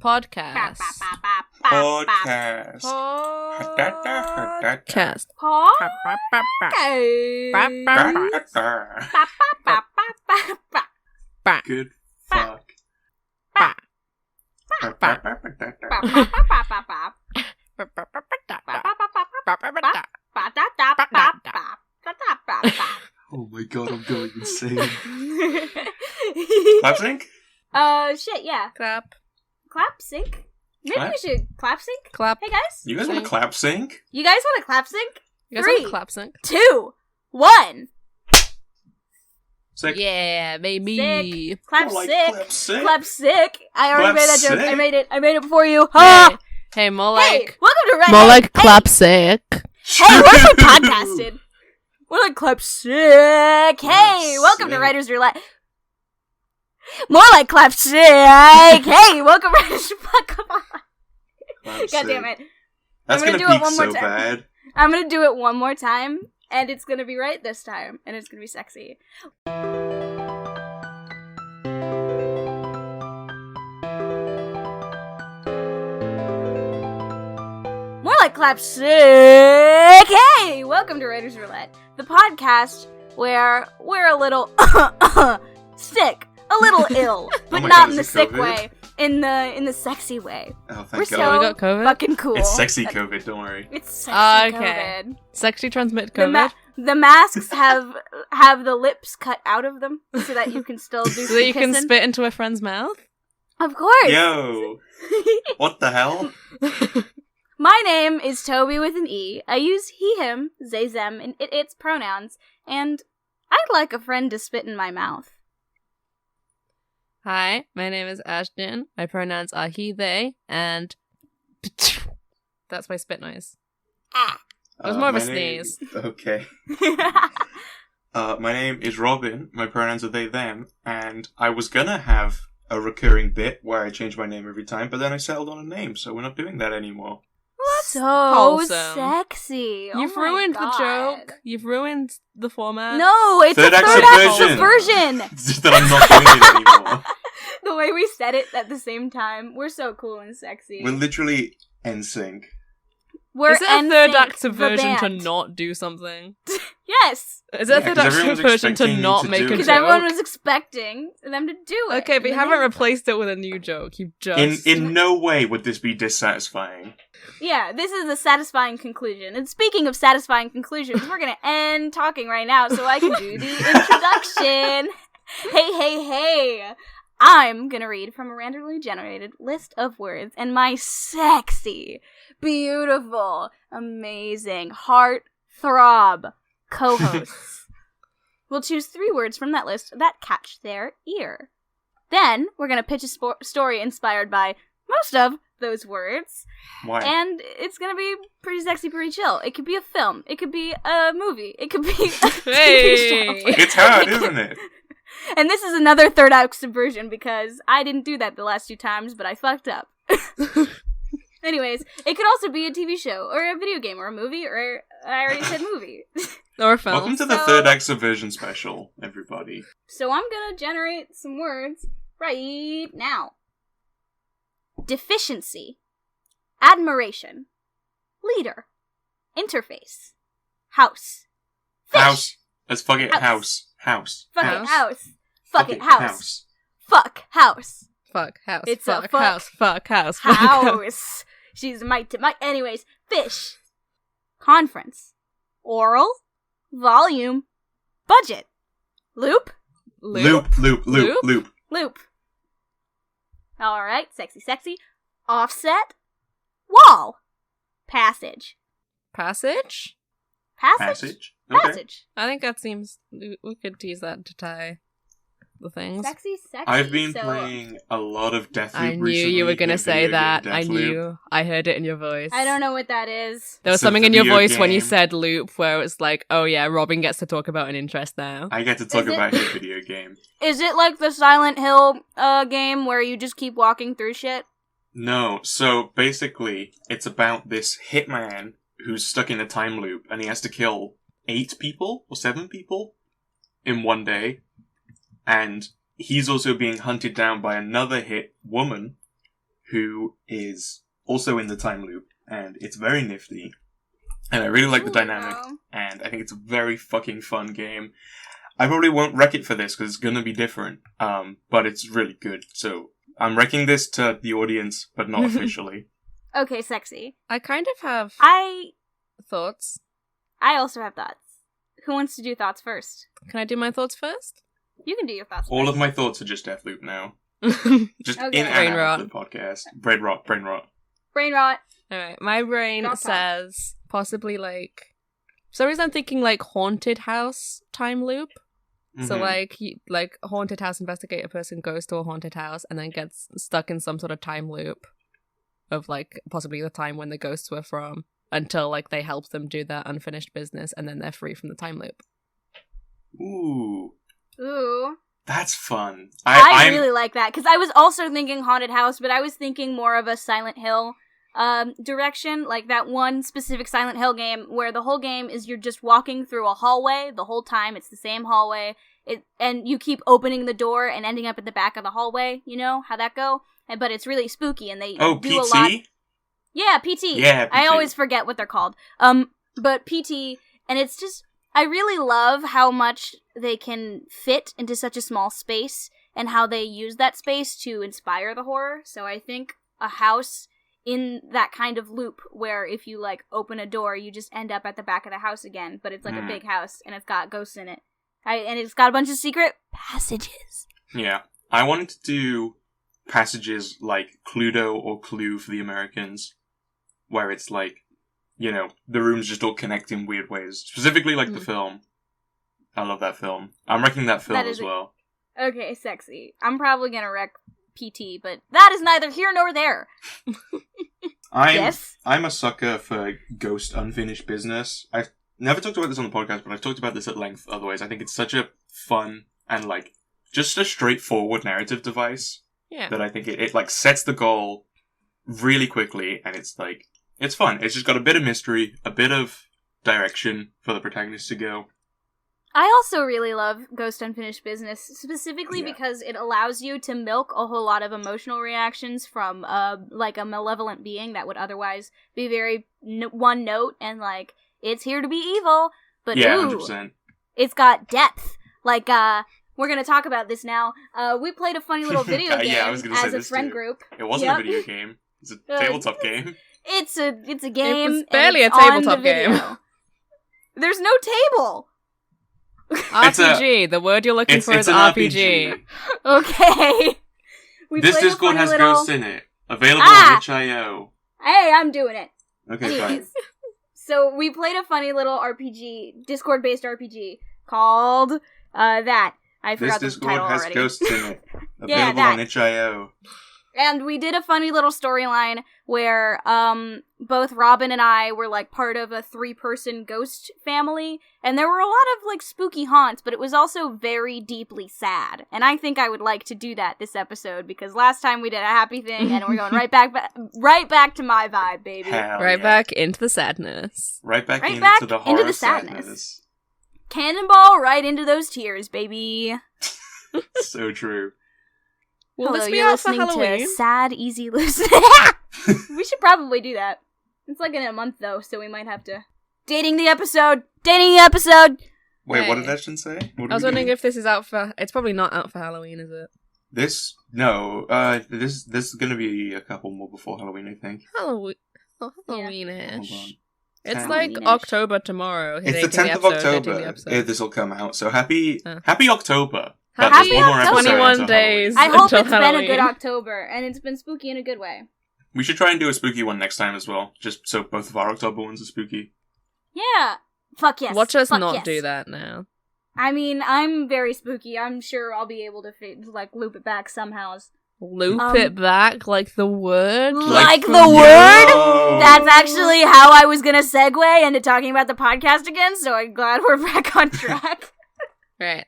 Podcast. Good fuck. Oh my god, I'm going insane. Clap sync? Shit, yeah. Clap. Clap sync? Maybe Clap? we should clap sync? Clap. Hey guys? You guys want to clap sync? You guys want to clap sync? You guys 3, want clap sync? 2, 1. Sick. Yeah, baby. Sick. Clap More like sick. clap sick. Clap sick. I already Clap made that joke. sick. I made it before you. Ha! Hey, more Hey, like... welcome to Red. More Hey, like hey, clap sick. Hey, what if we podcasted? We're like clap sick. Hey, welcome to sick. Writers Roulette. More like clap sick. Hey, welcome to Writers Fuck on. Clap God sick. damn it. That's I'm gonna gonna do it peak one more so time. bad. I'm gonna do it one more time, and it's gonna be right this time, and it's gonna be sexy. More like clap sick. Hey, welcome to Writers Roulette, the podcast where we're a little sick, a little ill, but my not God, in the is it sick COVID? way, in the sexy way. Oh, thank We're god. We got COVID? fucking cool. It's sexy COVID, don't worry. It's sexy Okay. COVID. Sexually transmit COVID. The masks have the lips cut out of them so that you can still do So some that you can kissing. spit into a friend's mouth? Of course. Yo! What the hell? My name is Toby with an E. I use he, him, they, them, and its pronouns, and I'd like a friend to spit in my mouth. Hi, my name is Ashton. My pronouns are he, they, and... That's my spit noise. It was more of a my name- sneeze. Okay. My name is Robin. My pronouns are they, them. And I was gonna have a recurring bit where I change my name every time, but then I settled on a name, so we're not doing that anymore. So wholesome. sexy. Oh You've my ruined God. the joke. You've ruined the format. No, it's Third a act third act subversion. subversion. It's just that I'm not doing it anymore. The way we said it at the same time, we're so cool and sexy. We're literally NSYNC. We're Is it a third NSYNC, act the subversion to band. not do something? Yes, Is it a Yeah, third 'cause act everyone's subversion to expecting you not to make do a it. because joke? everyone was expecting them to do it. Okay, but you And haven't then- replaced it with a new joke. You've just... In no way would this be dissatisfying. Yeah, this is a satisfying conclusion. And speaking of satisfying conclusions, we're gonna end talking right now so I can do the introduction. Hey. I'm gonna read from a randomly generated list of words, and my sexy, beautiful, amazing, heart-throb co-hosts will choose 3 words from that list that catch their ear. Then, we're gonna pitch a story inspired by most of those words, Why? and it's gonna be pretty sexy, pretty chill. It could be a film, it could be a movie, it could be a TV show. It's hard, isn't it? And this is another third act subversion because I didn't do that the last 2 times, but I fucked up. Anyways, it could also be a TV show, or a video game, or a movie, or I already said movie. Or a film. Welcome to the So- third act subversion special, everybody. So I'm gonna generate some words right now. Deficiency. Admiration. Leader. Interface. House. Fish. House. Let's fuck it. House. House. Fuck House. it, house. Fuck it, house. Fuck, house. Fuck, house, It's a fuck, fuck house, fuck, house, fuck, house. House. She's mic to mic. Anyways, fish. Conference. Oral. Volume. Budget. Loop. Loop. Loop. Alright, sexy. Offset. Wall. Passage. Passage? Passage. Okay. Passage. I think that seems... We could tease that to tie the things. Sexy. I've been So, playing a lot of Deathloop I knew recently. you were going to the say video game that. I Deathloop. knew. I heard it in your voice. I don't know what that is. There was It's a something in your video voice when you game. said loop where it was like, oh yeah, Robin gets to talk about an interest now. I get to talk Is it- about his video game. Is it like the Silent Hill game where you just keep walking through shit? No, so basically, it's about this hitman who's stuck in a time loop, and he has to kill 8 people or 7 people in one day. And he's also being hunted down by another hit woman who is also in the time loop. And it's very nifty. And I really like the dynamic. And I think it's a very fucking fun game. I probably won't rec it for this because it's going to be different. But it's really good. So I'm recking this to the audience, but not officially. Okay, sexy. I kind of have thoughts. I also have thoughts. Who wants to do thoughts first? Can I do my thoughts first? You can do your thoughts All first. of my thoughts are just Deathloop now. Just Okay. in and out of the podcast. Brain rot. Brain rot. Alright, my brain says possibly like... For some reason I'm thinking like haunted house time loop. Mm-hmm. So like haunted house investigator person goes to a haunted house and then gets stuck in some sort of time loop of like possibly the time when the ghosts were from until like they help them do their unfinished business and then they're free from the time loop. Ooh. That's fun. I really like that because I was also thinking haunted house, but I was thinking more of a Silent Hill direction, like that one specific Silent Hill game where the whole game is you're just walking through a hallway the whole time. It's the same hallway, and you keep opening the door and ending up at the back of the hallway. You know how that go? But it's really spooky, and they do PT? a lot. Yeah, PT. Yeah, PT. I always forget what they're called. But PT, and it's just I really love how much they can fit into such a small space and how they use that space to inspire the horror. So I think a house in that kind of loop where if you like open a door, you just end up at the back of the house again, but it's like a big house and it's got ghosts in it. And it's got a bunch of secret passages. Yeah. I wanted to do passages like Cluedo or Clue for the Americans, where it's like, you know, the rooms just all connect in weird ways. Specifically like the film. I love that film. I'm wrecking that film as well. Okay, sexy. I'm probably gonna wreck PT, but that is neither here nor there. I'm a sucker for ghost unfinished business. I've never talked about this on the podcast, but I've talked about this at length otherwise. I think it's such a fun and like just a straightforward narrative device. Yeah. That I think it like sets the goal really quickly, and it's like it's fun. It's just got a bit of mystery, a bit of direction for the protagonist to go. I also really love Ghost Unfinished Business, specifically because it allows you to milk a whole lot of emotional reactions from, like, a malevolent being that would otherwise be very one note and, like, it's here to be evil, but yeah, 100%. It's got depth. Like, we're gonna talk about this now. We played a funny little video game I was gonna say as a this friend too. group. It wasn't a video game. It's a tabletop game. It's a game. It was barely a and it's tabletop on the game. video. There's no table. RPG. The word you're looking for is an RPG. Okay. This Discord has ghosts in it. Available on itch.io. Hey, I'm doing it. Okay, fine. So we played a funny little RPG, Discord-based RPG called that. I forgot the title already. This Discord has ghosts in it. Available on itch.io. And we did a funny little storyline where both Robin and I were like part of a 3-person ghost family, and there were a lot of like spooky haunts, but it was also very deeply sad. And I think I would like to do that this episode because last time we did a happy thing, and we're going right back to my vibe, baby. Back into the sadness. Right back into the horror sadness. Cannonball right into those tears, baby. So true. Will Hello, this be you're out for listening Halloween? to Sad Easy Listening. We should probably do that. It's like in a month though, so we might have to. Dating the episode. Wait, what did Ashton say? I was wondering if this is out for. It's probably not out for Halloween, is it? This is gonna be a couple more before Halloween, I think. Halloween-ish. It's like October tomorrow. It's the 10th of October. This will come out. So happy October. Happy 21 days. I hope it's Halloween. been a good October, and it's been spooky in a good way. We should try and do a spooky one next time as well, just so both of our October ones are spooky. Yeah. Fuck yes. Watch us not do that now. I mean, I'm very spooky. I'm sure I'll be able to loop it back somehow. Loop it back like the word? Like the word? That's actually how I was gonna segue into talking about the podcast again, so I'm glad we're back on track. Right.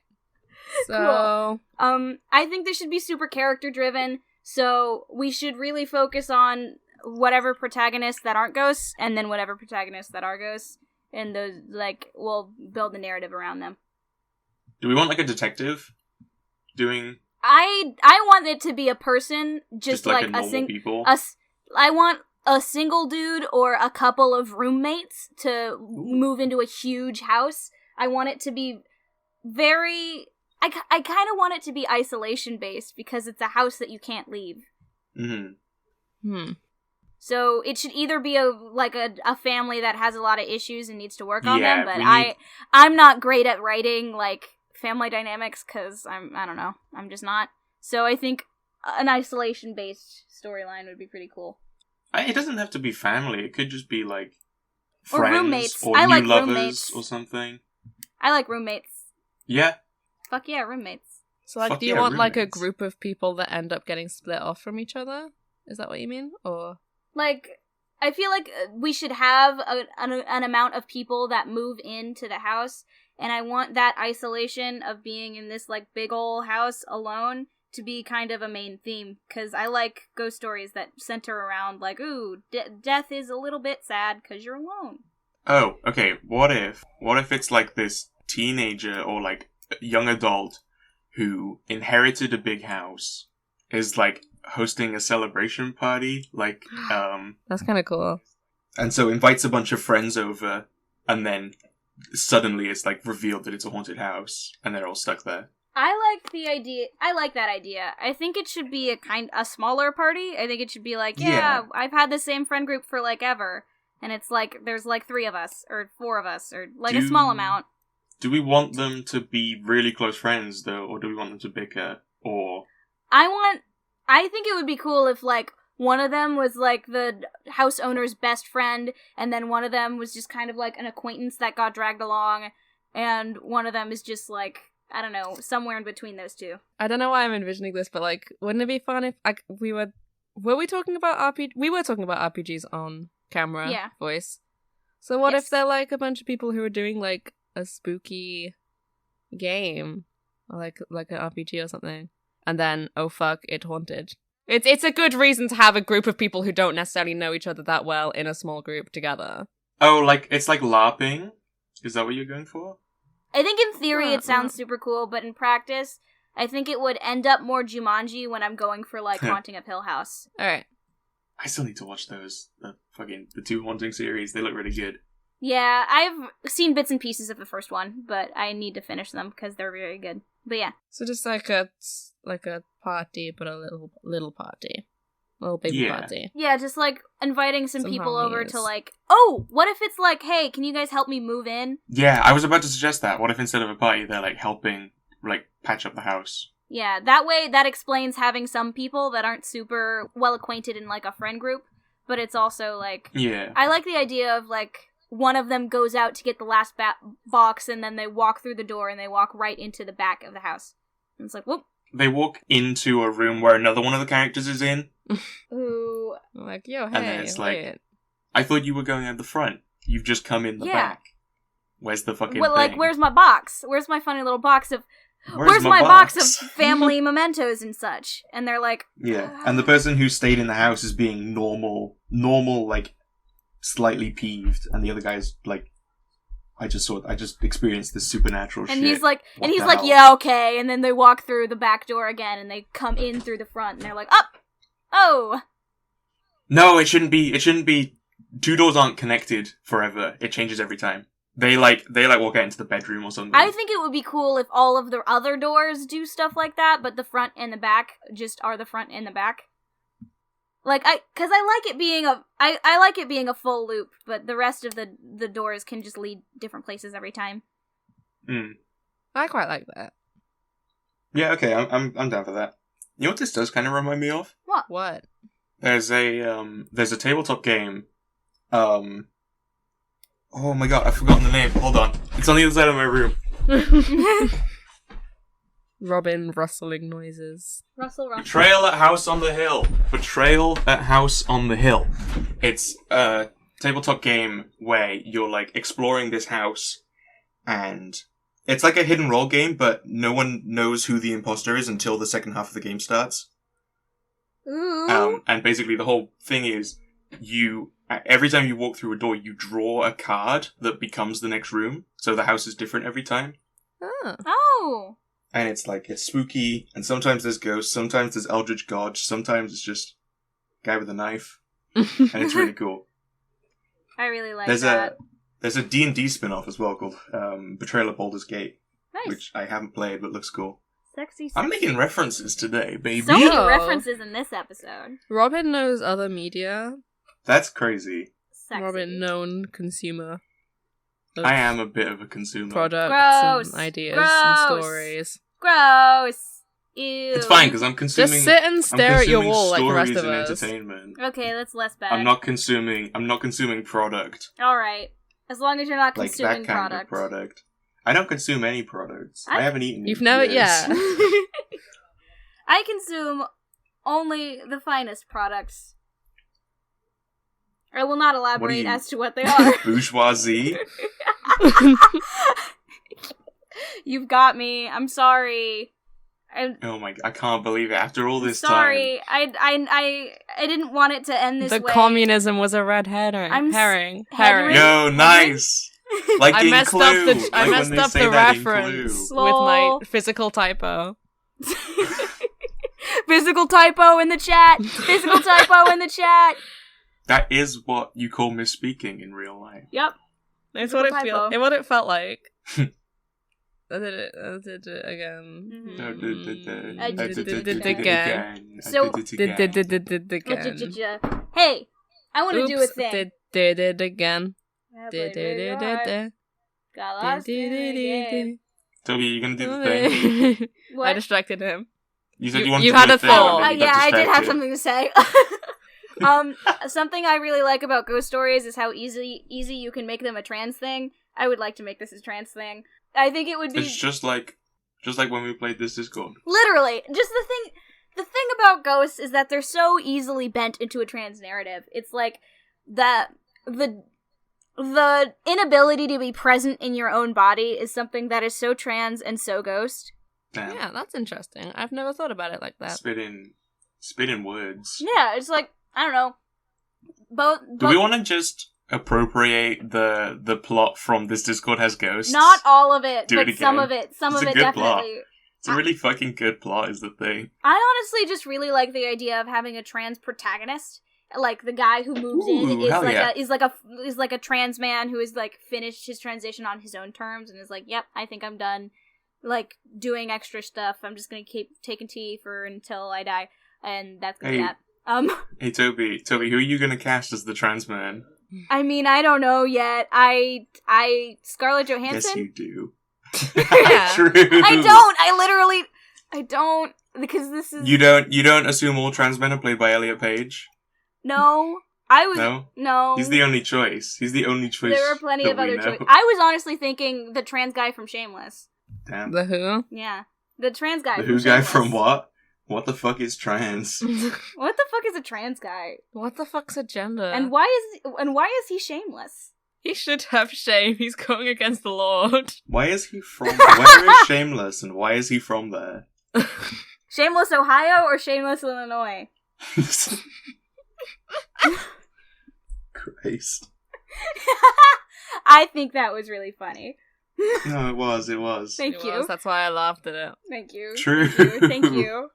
So... Cool. I think this should be super character driven, so we should really focus on whatever protagonists that aren't ghosts, and then whatever protagonists that are ghosts, and those, we'll build the narrative around them. Do we want, a detective? doing? I want it to be a person, just like a normal people. I want a single dude or a couple of roommates to move into a huge house. I want it to be very... I kind of want it to be isolation-based because it's a house that you can't leave. Mm-hmm. So it should either be a family that has a lot of issues and needs to work on them, but I'm not great at writing, like, family dynamics because I don't know. I'm just not. So I think an isolation-based storyline would be pretty cool. It doesn't have to be family. It could just be, like, or friends roommates. or I new like lovers roommates. or something. I like roommates. Yeah. Fuck yeah, roommates. So, like, Fuck do you yeah, want, like, a roommates. group of people that end up getting split off from each other? Is that what you mean? Or... Like, I feel like we should have an amount of people that move into the house, and I want that isolation of being in this, like, big ol' house alone to be kind of a main theme, because I like ghost stories that center around, like, ooh, death is a little bit sad because you're alone. Oh, okay. What if it's, like, this teenager or, like, young adult who inherited a big house, is, like, hosting a celebration party, like, That's kind of cool. and so invites a bunch of friends over, and then suddenly it's, like, revealed that it's a haunted house, and they're all stuck there. I like that idea. I think it should be a smaller party. I think it should be like, Yeah. I've had the same friend group for, like, ever, and it's like, there's, like, 3 of us, or 4 of us, or, like, a small amount. Do we want them to be really close friends, though, or do we want them to bicker, or... I think it would be cool if, like, one of them was, like, the house owner's best friend, and then one of them was just kind of, like, an acquaintance that got dragged along, and one of them is just, like, I don't know, somewhere in between those two. I don't know why I'm envisioning this, but, like, wouldn't it be fun if we were... Were we talking about RPG? We were talking about RPGs on camera voice. So what if they're, like, a bunch of people who are doing, like, a spooky game? Or, like an RPG or something. And then, oh fuck, it haunted. It's a good reason to have a group of people who don't necessarily know each other that well in a small group together. Oh, like, it's like LARPing? Is that what you're going for? I think in theory it sounds super cool, but in practice, I think it would end up more Jumanji when I'm going for, like, Haunting of Hill House. Alright. I still need to watch those. The 2 Haunting series. They look really good. Yeah, I've seen bits and pieces of the first one, but I need to finish them because they're very good. But yeah. So just like a party, but a little party. A little baby party. Yeah, just like inviting some people over harmonies. to like, oh, what if it's like, hey, can you guys help me move in? Yeah, I was about to suggest that. What if instead of a party, they're like helping, like, patch up the house? Yeah, that way that explains having some people that aren't super well acquainted in like a friend group, but it's also like, Yeah. I like the idea of like, one of them goes out to get the last box, and then they walk through the door, and they walk right into the back of the house. And it's like, whoop. They walk into a room where another one of the characters is in. Ooh. I'm like, yo, hey, And then it's like, wait. I thought you were going at the front. You've just come in the back. Where's the fucking Well, like, thing? where's my box? Where's my funny little box of... Where's my box of family mementos and such? And they're like... Yeah, and the person who stayed in the house is being normal, like, slightly peeved, and the other guy's like, I just experienced this supernatural shit. And he's like, What the hell? yeah, okay. And then they walk through the back door again, and they come in through the front, and they're like, up! Oh! No, it shouldn't be. 2 doors aren't connected forever. It changes every time. They walk out into the bedroom or something. I think it would be cool if all of the other doors do stuff like that, but the front and the back just are the front and the back. Like, cause I like it being a full loop, but the rest of the doors can just lead different places every time. I quite like that. Yeah, okay, I'm down for that. You know what this does kind of remind me of? What? There's a tabletop game. Oh my god, I've forgotten the name. Hold on. It's on the other side of my room. Robin rustling noises. Russell. Betrayal at House on the Hill. Betrayal at House on the Hill. It's a tabletop game where you're, like, exploring this house, and it's like a hidden role game, but no one knows who the imposter is until the second half of the game starts. Ooh. And basically the whole thing is, every time you walk through a door, you draw a card that becomes the next room, so the house is different every time. Oh. Oh. and it's spooky, and sometimes there's ghosts, sometimes there's eldritch gods, sometimes it's just a guy with a knife, and it's really cool. I really like that. There's a D&D spin-off as well called Betrayal of Baldur's Gate, Nice. which I haven't played but looks cool. Sexy. I'm making references today, baby. So many Oh. references in this episode. Robin knows other media. That's crazy. Sexy. Robin, known consumer. Of I am a bit of a consumer. products Gross. and ideas Gross. and stories. Gross. Ew. It's fine because I'm consuming. Just sit and stare at your consuming wall like the rest stories of and us. entertainment. Okay, that's less bad. I'm not consuming product. Alright. As long as you're not Like consuming that kind product. of product. I don't consume any products. I haven't eaten. You've in never, years. yeah. I consume only the finest products. I will not elaborate you- as to what they are. Bourgeoisie. You've got me. I'm sorry. Oh my! I can't believe it. After all this Sorry. I didn't want it to end this The way. communism was a red herring. I'm herring. Henry? time. Herring. Yo, nice. Like I in messed Clue. up the Like I when messed they up say the that in reference Clue. with my Lol. physical typo. Physical typo in the chat. Physical typo in the chat. That is what you call misspeaking in real life. Yep. It's Physical what it typo. felt. What it felt like. I did it again. Mhm. I did it again. So- Did again. Hey, I want to do a Oops, thing. did it again. I Did played really hard. it Got lost in the game. Toby, you gonna do the thing? I What? distracted him. You said You- you wanted you to had do a thing, thought. and then you Yeah, got I did have distracted. something to say. Something I really like about ghost stories is how easy you can make them a trans thing. I would like to make this a trans thing. I think it would be It's just like when we played this Discord. literally just the thing about ghosts is that they're so easily bent into a trans narrative. It's like that the inability to be present in your own body is something that is so trans and so ghost. Damn. Yeah, that's interesting. I've never thought about it like that. Spit in words. Yeah, it's like I don't know. Do we want to just appropriate the plot from This Discord Has Ghosts? Not all of it, Do but it some again. of it. Some It's of a it good plot. definitely. It's a really fucking good plot, is the thing. I honestly just really like the idea of having a trans protagonist. Like the guy who moves in Ooh, is hell like yeah. is like a trans man who is like finished his transition on his own terms and is like, yep, I think I'm done like doing extra stuff. I'm just gonna keep taking tea for until I die, and that's gonna be Hey. that. Hey, Toby, who are you gonna cast as the trans man? I mean, I don't know yet. I Scarlett Johansson. Yes, you do. Yeah. True. I don't because this is You don't assume all trans men are played by Elliot Page? no. I was No? He's the only choice. He's the only choice. There are plenty that of we other know. choices. I was honestly thinking the trans guy from Shameless. Damn. The who? Yeah, the trans guy. The from who guy Shameless. from what? What the fuck is trans? What the fuck is a trans guy? What the fuck's a gender? And why is he shameless? He should have shame. He's going against the Lord. Why is he from? Where is Shameless, and why is he from there? Shameless, Ohio, or Shameless, Illinois? Christ. I think that was really funny. No, it was. Thank It you. was, that's why I laughed at it. Thank you. True. Thank you.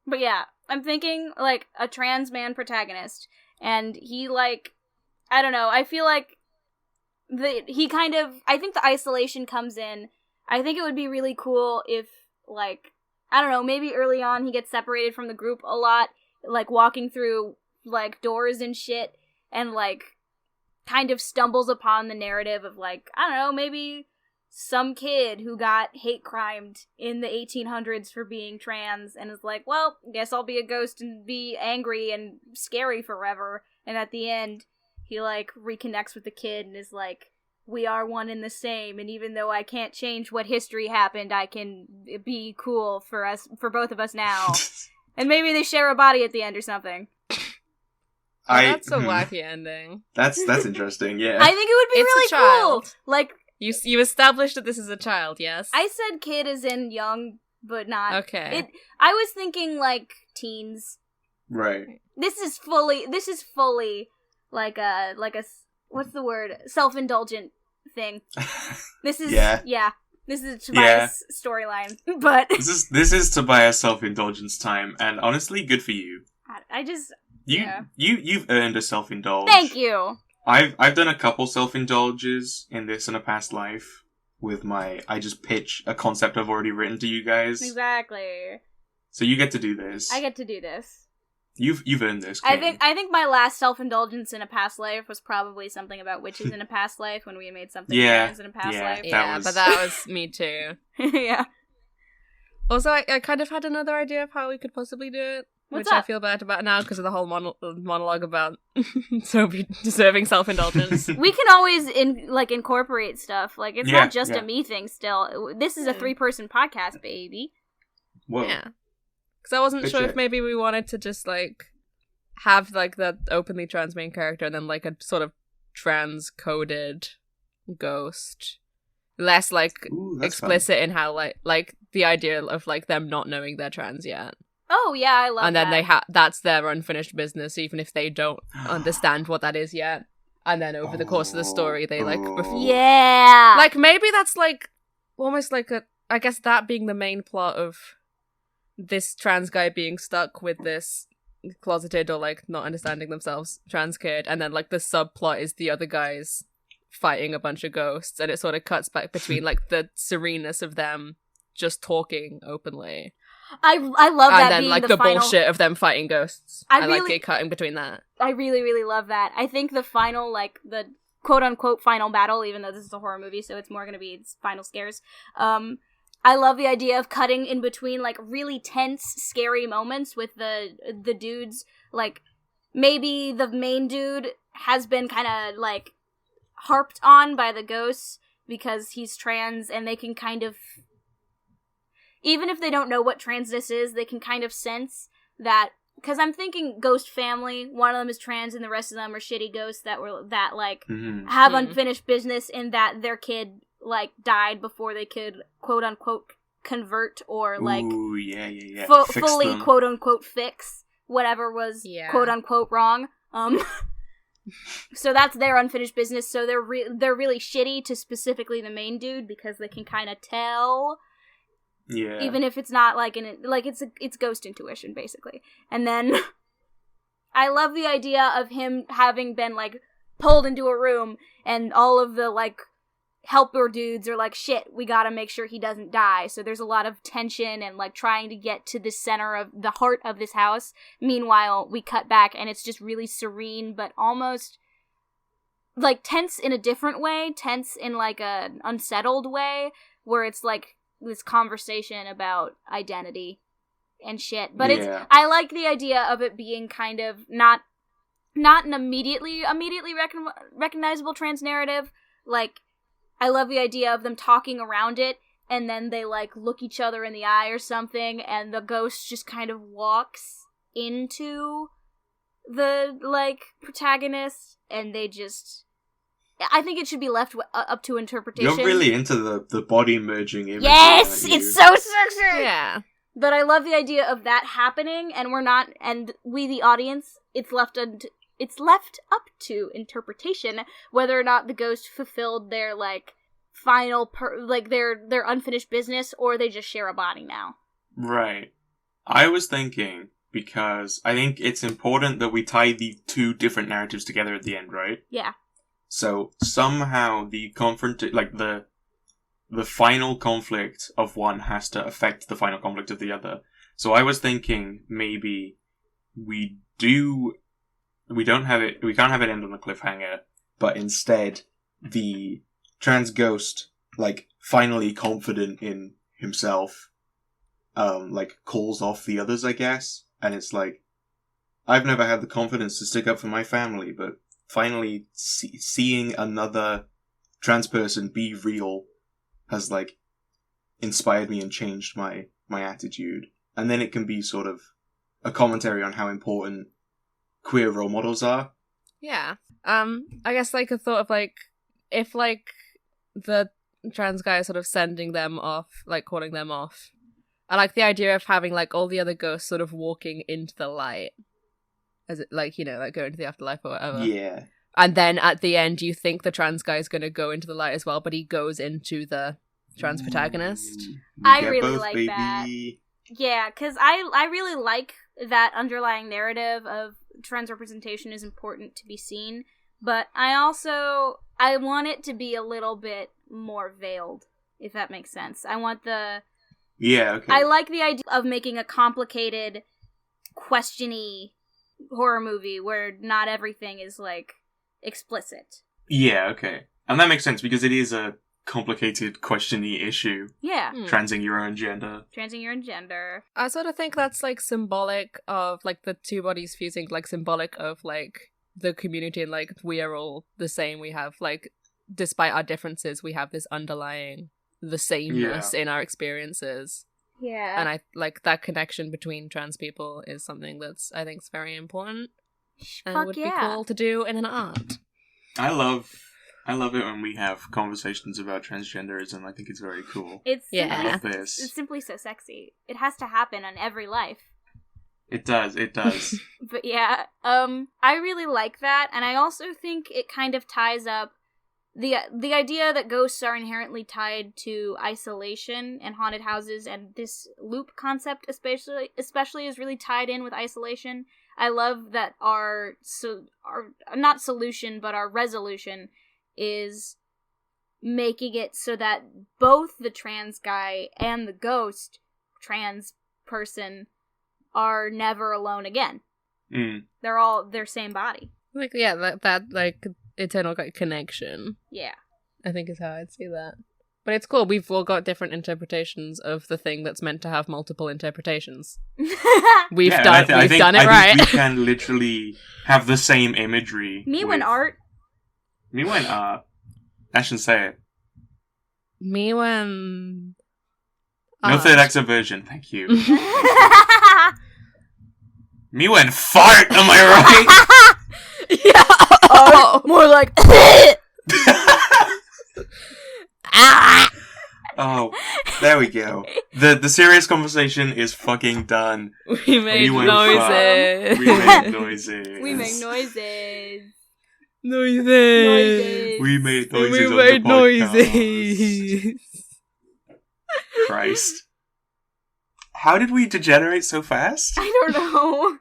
But yeah, I'm thinking like a trans man protagonist, and he like, I don't know. I feel like I think the isolation comes in. I think it would be really cool if like, I don't know, maybe early on he gets separated from the group a lot, like walking through like doors and shit, and like kind of stumbles upon the narrative of like, I don't know, maybe some kid who got hate crimed in the 1800s for being trans and is like, well, guess I'll be a ghost and be angry and scary forever. And at the end, he like reconnects with the kid and is like, we are one and the same, and even though I can't change what history happened, I can be cool for both of us now. And maybe they share a body at the end or something. Oh, that's a wacky ending. That's interesting. Yeah. I think it would be It's a really child. cool. Like, You established that this is a child, yes? I said kid as in young, but not. Okay. I was thinking like teens. Right. This is fully like a what's the word? Self-indulgent thing. This is Yeah. yeah. This is Tobias' storyline, but this is Tobias' self-indulgence time, and honestly, good for you. I just you've earned a self-indulge. Thank you. I've done a couple self-indulges in this in a past life with I just pitch a concept I've already written to you guys. Exactly. So you get to do this. I get to do this. You've earned this. Kane. I think my last self-indulgence in a past life was probably something about witches in a past life when we made something in a past life. Yeah, but that was me too. Yeah. Also, I kind of had another idea of how we could possibly do it. What's which up? I feel bad about now because of the whole monologue about Sophie deserving self-indulgence. We can always incorporate stuff. Like, it's not just a me thing still. This is a 3-person podcast, baby. Whoa. Yeah. Because I wasn't sure if maybe we wanted to just, have, the openly trans main character and then, a sort of trans-coded ghost. Less, explicit fun. In how, the idea of, them not knowing they're trans yet. Oh, yeah, I love that. And then that's their unfinished business, even if they don't understand what that is yet. And then over the course of the story, they, Yeah! Maybe that's, almost I guess that being the main plot of this trans guy being stuck with this closeted or, not understanding themselves trans kid. And then, the subplot is the other guys fighting a bunch of ghosts. And it sort of cuts back between, the sereneness of them just talking openly. I love that and then being the final... bullshit of them fighting ghosts. I really... like it cutting between that. I really, really love that. I think the final, the quote-unquote final battle, even though this is a horror movie, so it's more gonna be its final scares, I love the idea of cutting in between, really tense, scary moments with the dudes, maybe the main dude has been kind of, harped on by the ghosts because he's trans, and they can kind of... Even if they don't know what transness is, they can kind of sense that, because I'm thinking ghost family, one of them is trans and the rest of them are shitty ghosts that have unfinished business in that their kid, died before they could, quote-unquote, convert or, fully, them. quote-unquote, fix whatever was, quote-unquote, wrong. So that's their unfinished business, so they're really shitty to specifically the main dude because they can kind of tell... Yeah. Even if it's not it's ghost intuition basically. And then I love the idea of him having been pulled into a room and all of the helper dudes are shit, we gotta make sure he doesn't die. So there's a lot of tension and trying to get to the center of the heart of this house. Meanwhile, we cut back and it's just really serene but almost tense in a different way, tense in an unsettled way where it's this conversation about identity and shit. But I like the idea of it being kind of not an immediately recognizable trans narrative. I love the idea of them talking around it and then they look each other in the eye or something and the ghost just kind of walks into the protagonist and they just... I think it should be left up to interpretation. You're really into the body merging imagery. Yes! It's so sexy! Yeah. But I love the idea of that happening, and we, the audience, it's left up to interpretation whether or not the ghost fulfilled their, final, their unfinished business, or they just share a body now. Right. I was thinking, because I think it's important that we tie the two different narratives together at the end, right? Yeah. So somehow the the final conflict of one has to affect the final conflict of the other. So I was thinking maybe we can't have it end on a cliffhanger, but instead the trans ghost, finally confident in himself, calls off the others, I guess. And it's I've never had the confidence to stick up for my family, but finally seeing another trans person be real has inspired me and changed my attitude. And then it can be sort of a commentary on how important queer role models are. Yeah. I guess a thought of if the trans guy is sort of sending them off, calling them off. I like the idea of having all the other ghosts sort of walking into the light. As it, going into the afterlife or whatever. Yeah. And then at the end, you think the trans guy is going to go into the light as well, but he goes into the trans protagonist. I Get really both, like baby. that. Yeah, because I really like that underlying narrative of trans representation is important to be seen, but I want it to be a little bit more veiled, if that makes sense. I want Yeah, okay. I like the idea of making a complicated, questiony horror movie where not everything is, like, explicit. Yeah, okay. And that makes sense, because it is a complicated, questiony issue. Yeah. Transing your own gender. Transing your own gender. I sort of think that's, like, symbolic of, like, the two bodies fusing, like, symbolic of, like, the community, and, like, we are all the same. We have, like, despite our differences, we have this underlying the sameness in our experiences. Yeah. And I like that connection between trans people is something that's, I think, is very important. And Fuck would yeah. be cool to do in an art. I love it when we have conversations about transgenderism. I think it's very cool. It's Yeah. I love this. It's simply so sexy. It has to happen on every life. It does. But yeah, I really like that, and I also think it kind of ties up the idea that ghosts are inherently tied to isolation and haunted houses, and this loop concept especially is really tied in with isolation. I love that our not solution, but our resolution is making it so that both the trans guy and the ghost trans person are never alone again. They're all their same body. Like, yeah, that like eternal connection, Yeah. I think is how I'd see that. But it's cool. We've all got different interpretations of the thing that's meant to have multiple interpretations. We've done it I right. think we can literally have the same imagery. Me when art. I shouldn't say it. Me when... No third actor version, thank you. Me when fart, am I right? Yeah. Oh. More like... Oh, there we go. The serious conversation is fucking done. We made went noises. We made noises. We make noises. Noises. We made noises We on made the podcast. noises. Christ. How did we degenerate so fast? I don't know.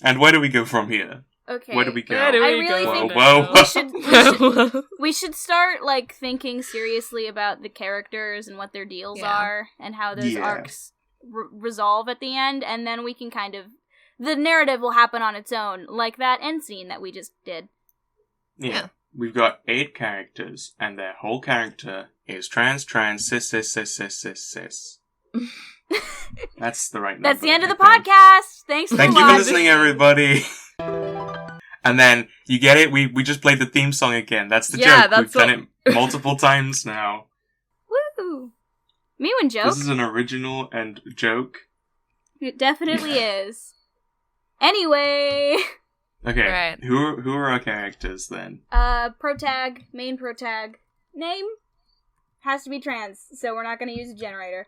And where do we go from here? Okay. Where do we go? Where do I we really go think Whoa. we should start, like, thinking seriously about the characters and what their deals are and how those arcs resolve at the end, and then we can kind of... The narrative will happen on its own, like that end scene that we just did. Yeah. We've got 8 characters, and their whole character is trans, cis. That's the right number. That's the end of the I think. podcast. Thanks for Thank you watching. for listening, everybody. And then, you get it? We just played the theme song again. That's the joke. We've done it multiple times now. Woo! Me when joke. This is an original and joke. It definitely is. Anyway. Okay, Right. who are our characters then? Protag, main protag. Name has to be trans, so we're not going to use a generator.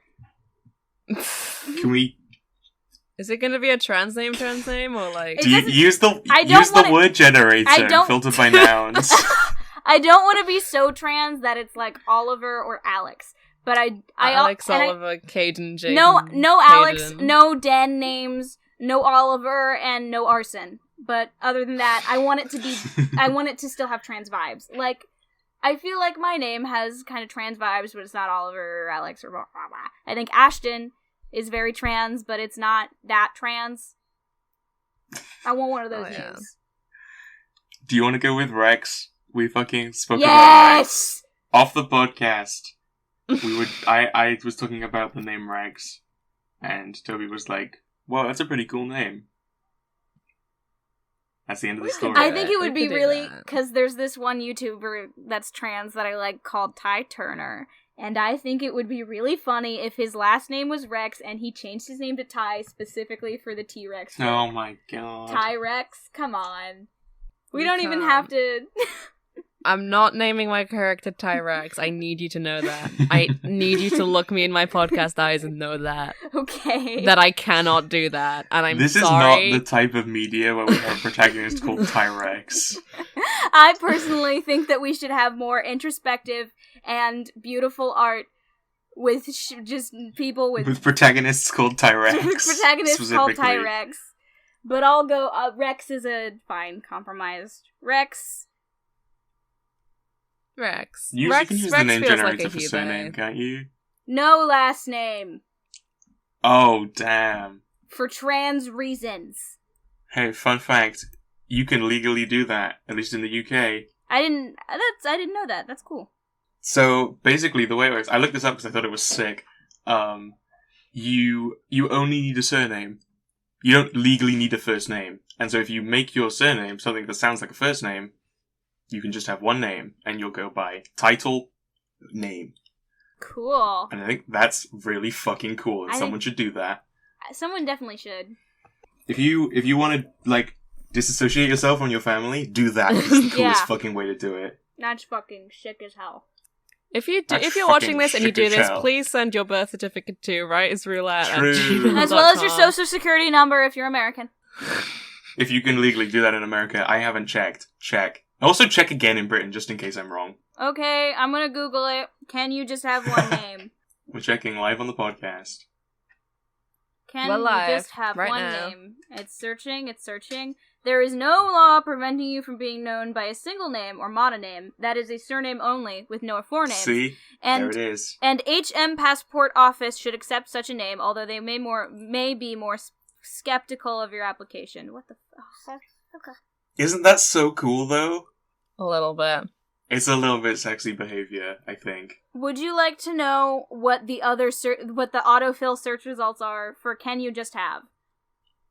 Can we... Is it going to be a trans name, or like... Do you use the word generator filtered by nouns? I don't want to be so trans that it's like Oliver or Alex. But Alex, Oliver, Caden, Jaden. No Alex, Hayden. no Den names, no Oliver, and no Arson. But other than that, I want it to be... I want it to still have trans vibes. Like, I feel like my name has kind of trans vibes, but it's not Oliver or Alex or blah, blah, blah. I think Ashton is very trans, but it's not that trans. I want one of those names. Do you want to go with Rex? We fucking spoke about Yes! Rex. Off the podcast, I was talking about the name Rex, and Toby was like, "Wow, that's a pretty cool name." That's the end of the story. I think it would We be could do really... that. Because there's this one YouTuber that's trans that I like called Ty Turner. And I think it would be really funny if his last name was Rex and he changed his name to Ty specifically for the T-Rex joke. Oh my god. Ty-Rex? Come on. We We don't even can't. have to... I'm not naming my character Tyrex. I need you to know that. I need you to look me in my podcast eyes and know that. Okay. That I cannot do that. And I'm This sorry. is not the type of media where we have a protagonist called Tyrex. I personally think that we should have more introspective and beautiful art with just people with protagonists called Tyrex. protagonists called Tyrex. But I'll go, Rex is a fine compromise. Rex. You can use the name generator for surname, can't you? No last name. Oh, damn. For trans reasons. Hey, fun fact. You can legally do that, at least in the UK. I didn't know that. That's cool. So, basically, the way it works, I looked this up because I thought it was sick. You only need a surname. You don't legally need a first name. And so if you make your surname something that sounds like a first name, you can just have one name, and you'll go by title, name. Cool. And I think that's really fucking cool, and someone should do that. Someone definitely should. If you want to, like, disassociate yourself from your family, do that. It's the coolest fucking way to do it. That's fucking sick as hell. If you're watching this and you do this, please send your birth certificate to rightisroulette@gmail.com. As well as your social security number if you're American. If you can legally do that in America, I haven't checked. Check. Also check again in Britain, just in case I'm wrong. Okay, I'm gonna Google it. Can you just have one name? We're checking live on the podcast. Can you just have one name? It's searching. There is no law preventing you from being known by a single name or mononym. That is a surname only, with no forename. See? There it is. And HM Passport Office should accept such a name, although they may be more skeptical of your application. What the fuck? Okay. Isn't that so cool, though? A little bit. It's a little bit sexy behavior, I think. Would you like to know what the autofill search results are for Can You Just Have?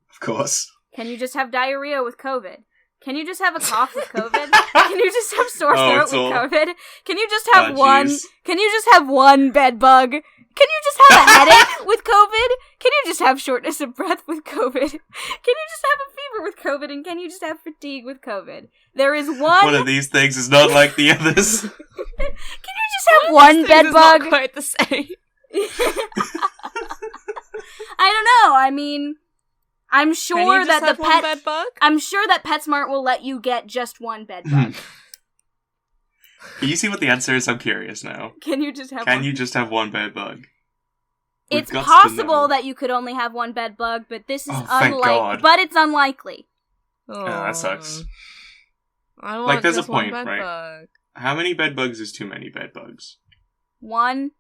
Of course. Can you just have diarrhea with COVID? Can you just have a cough with COVID? Can you just have sore throat with COVID? Can you just have one? Can you just have one bed bug? Can you just have a headache with COVID? Can you just have shortness of breath with COVID? Can you just have a fever with COVID? And can you just have fatigue with COVID? There is one. One of these things is not like the others. Can you just have one bed bug? Not quite the same. I don't know. I mean, I'm sure that the pet bed bug? I'm sure that PetSmart will let you get just one bed bug. Can you see what the answer is? I'm curious now. Can you just have one bed bug? It's possible that you could only have one bed bug, but this is unlikely. But it's unlikely. Oh, that sucks. I want there's just a point, one bed right? bug. How many bed bugs is too many bed bugs? One.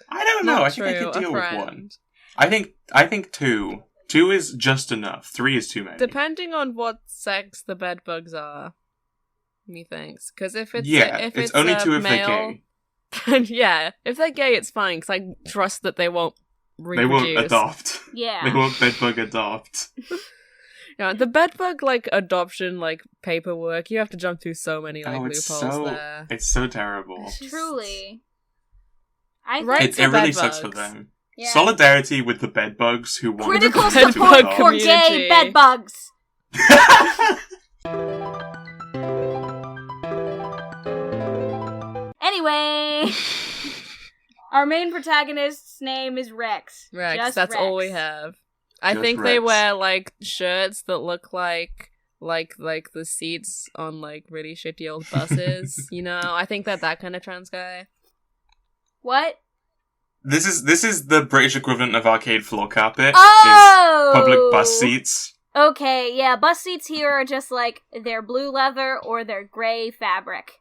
I don't know. I think I could deal with one. I think two. Two is just enough. 3 is too many. Depending on what sex the bed bugs are, methinks. Because if it's if it's only two if male, they're gay. Then yeah, if they're gay, it's fine. Because I trust that they won't reproduce. They won't adopt. Yeah. They won't bedbug adopt. Yeah, the bedbug adoption paperwork. You have to jump through so many loopholes there. It's so terrible. Truly. It really sucks for them. Yeah. Solidarity with the bedbugs who want critical to support for gay bedbugs. Anyway, our main protagonist's name is Rex. Rex, that's all we have. I think they wear shirts that look like the seats on really shitty old buses. I think that kind of trans guy. What? This is the British equivalent of arcade floor carpet. Oh! Is public bus seats. Okay, yeah, bus seats here are just they're blue leather or they're gray fabric.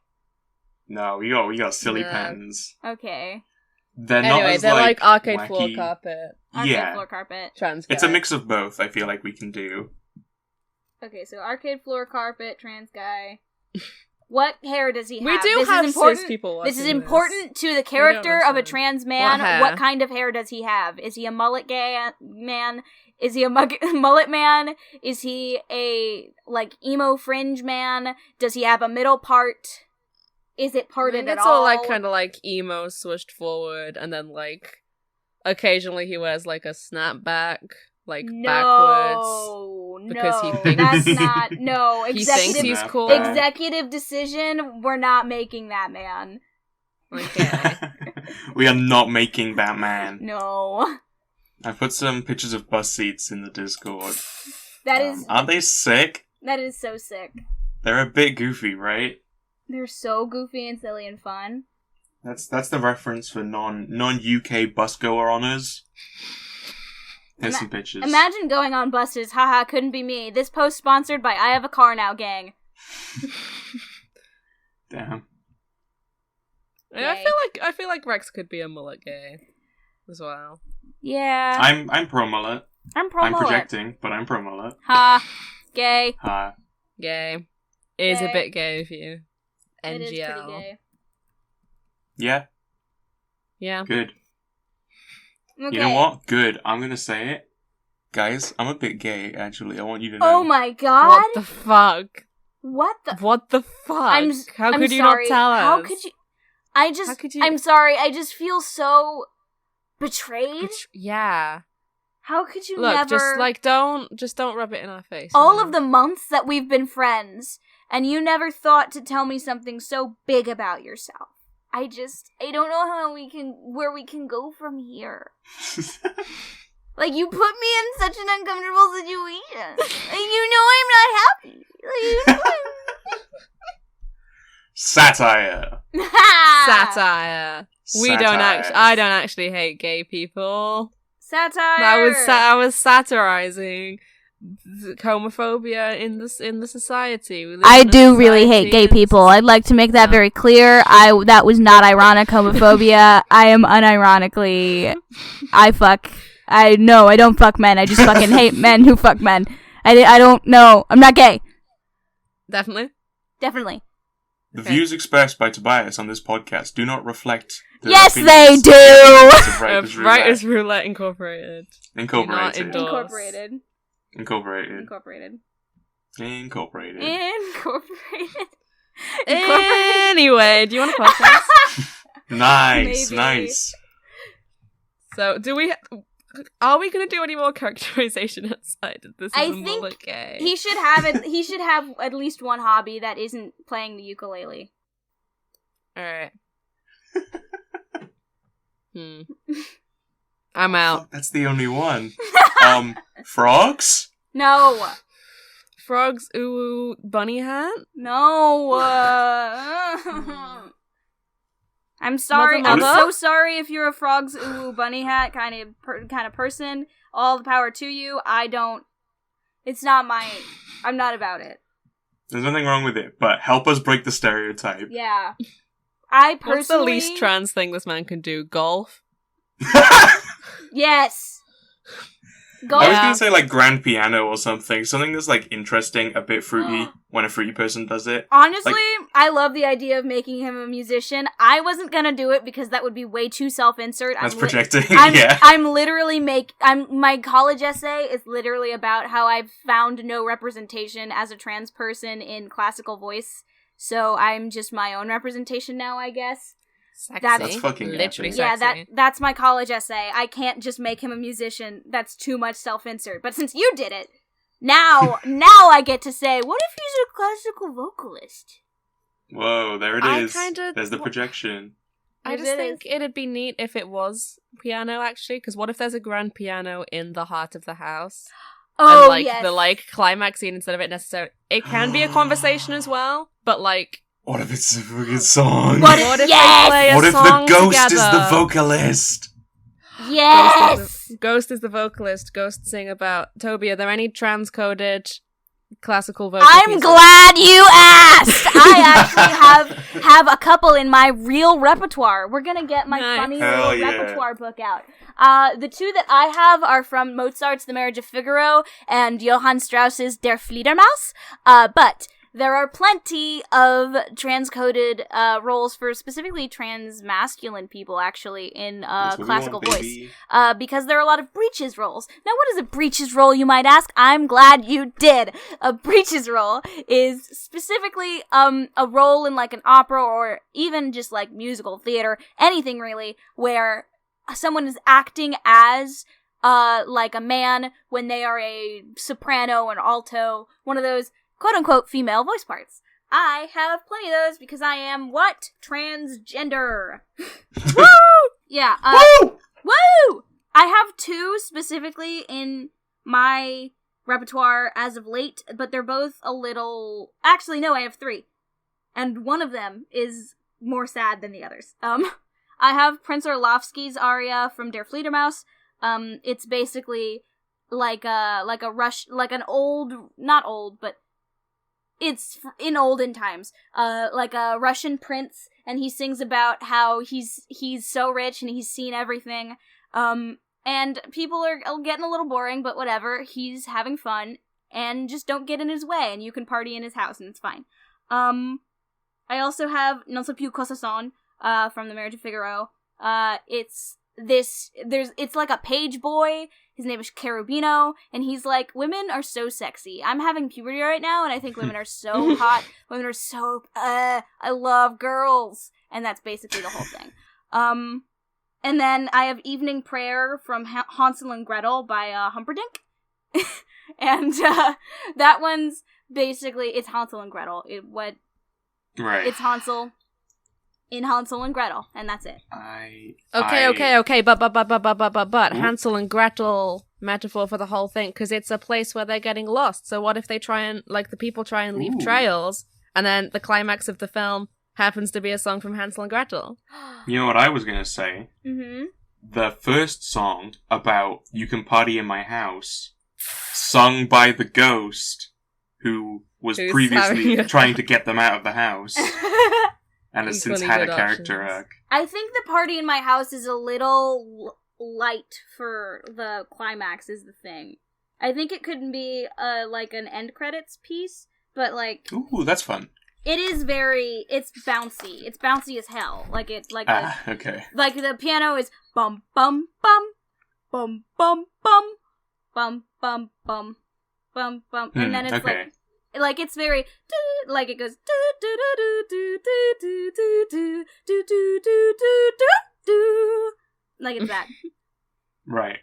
No, we got silly pens. Okay. They're not as they're like arcade wacky. Floor carpet. Arcade floor carpet. Trans guy. It's a mix of both, I feel like we can do. Okay, so arcade floor carpet, trans guy. What hair does he have? We do have cis people watching This is important to the character of a trans man. What kind of hair does he have? Is he a mullet man? Is he a mullet man? Is he a emo fringe man? Does he have a middle part? Is it parted at all? It's all kind of emo swished forward, and then occasionally he wears a snapback. Backwards. Because he thinks that's not. No, he thinks he's cool. Executive decision. We're not making that man. Okay. We are not making that man. No. I put some pictures of bus seats in the Discord. That is. Aren't they sick? That is so sick. They're a bit goofy, right? They're so goofy and silly and fun. That's the reference for non-UK busgoer honours. Here's some pictures. Imagine going on buses. Haha, couldn't be me. This post sponsored by I Have a Car Now gang. Damn. Yeah, I feel like Rex could be a mullet gay as well. Yeah. I'm pro mullet. I'm pro mullet. I'm projecting, but I'm pro mullet. Ha. Gay. Ha. Gay. Is Gay. a bit gay of you. NGL. It is pretty gay. Yeah. Yeah. Good. Okay. You know what? Good. I'm gonna say it. Guys, I'm a bit gay, actually. I want you to know. Oh my god. What the fuck? What the? What the fuck? How could you sorry. not tell us? How could you? How could you? I'm sorry. I just feel so betrayed. Yeah. How could you Look, never? don't rub it in our face. All of the months that we've been friends, and you never thought to tell me something so big about yourself. I don't know where we can go from here. Like, you put me in such an uncomfortable situation. Like, you know I'm not happy. Like, you know Satire. Satire. I don't actually hate gay people. Satire. I was satirizing homophobia in the society. I do really hate gay people. I'd like to make that very clear. That was not ironic homophobia. I am unironically. I don't fuck men. I just fucking hate men who fuck men. I don't know. I'm not gay. Definitely. The views expressed by Tobias on this podcast do not reflect the Yes, opinions they do! of Writers' Roulette. Writers' Roulette Incorporated. Incorporated. Anyway, do you want to podcast? Nice, Maybe. nice. So, are we going to do any more characterization outside of this? I is a think mullet gay? He should have at least one hobby that isn't playing the ukulele. Alright. I'm out. That's the only one. Frogs? No. Frogs, ooh, bunny hat? No. I'm sorry. Mother? I'm so sorry if you're a frogs ooh bunny hat kind of person. All the power to you. It's not I'm not about it. There's nothing wrong with it, but help us break the stereotype. Yeah. I personally... What's the least trans thing this man can do? Golf? Yes. I was gonna say like grand piano or something that's like interesting, a bit fruity when a fruity person does it. Honestly, Like, I love the idea of making him a musician. I wasn't gonna do it because that would be way too self-insert. That's projecting, yeah. My college essay is literally about how I've found no representation as a trans person in classical voice. So I'm just my own representation now, I guess. Sexy. That's fucking literally epic. sexy. Yeah, that's my college essay. I can't just make him a musician. That's too much self-insert. But since you did it, now I get to say, what if he's a classical vocalist? Whoa, there it is. There's the projection. I just think it'd be neat if it was piano, actually, because what if there's a grand piano in the heart of the house? Oh, and, yes. the, climax scene instead of it necessarily... It can be a conversation as well, but, What if it's a fucking song? What if they play a What if song the ghost together? is the vocalist? Yes! Ghost is the vocalist. Ghost sing about... Toby, are there any transcoded classical vocals? I'm glad you asked! I actually have a couple in my real repertoire. We're gonna get my funny little repertoire book out. The two that I have are from Mozart's The Marriage of Figaro and Johann Strauss's Der Fledermaus. But there are plenty of transcoded roles for specifically trans-masculine people, actually, in classical voice. Because there are a lot of breeches roles. Now, what is a breeches role, you might ask? I'm glad you did. A breeches role is specifically a role in, like, an opera or even just, like, musical theater, anything, really, where someone is acting as like a man when they are a soprano, an alto, one of those quote-unquote female voice parts. I have plenty of those because I am, what? Transgender. Woo! Yeah. Woo! Woo! I have two specifically in my repertoire as of late, but they're both a little... Actually, no, I have three. And one of them is more sad than the others. I have Prince Orlovsky's aria from Der Fledermaus. It's basically like an old, not old, but it's in olden times, like a Russian prince, and he sings about how he's so rich and he's seen everything, and people are getting a little boring, but whatever, he's having fun, and just don't get in his way, and you can party in his house, and it's fine. I also have Non so più cosa son, from The Marriage of Figaro. It's like a page boy. His name is Cherubino, and he's like, women are so sexy. I'm having puberty right now, and I think women are so hot. Women are so, I love girls. And that's basically the whole thing. And then I have Evening Prayer from Hansel and Gretel by Humperdinck. And that one's basically, it's Hansel and Gretel. Right. It's Hansel in Hansel and Gretel, and that's it. Okay, but Hansel and Gretel metaphor for the whole thing, because it's a place where they're getting lost. So what if they try and, like, the people try and leave trails, and then the climax of the film happens to be a song from Hansel and Gretel? You know what I was gonna say? Mm-hmm. The first song about You Can Party in My House, sung by the ghost, who's previously trying to get them out of the house. And has since had a character arc. I think the party in my house is a little light for the climax is the thing. I think it could be like an end credits piece, but like... Ooh, that's fun. It is it's bouncy. It's bouncy as hell. Okay. Like the piano is bum bum bum, bum bum bum, bum bum bum, bum bum, and then it's like it's very like it goes do do do do do do do do do do do do do, like it's that. Right.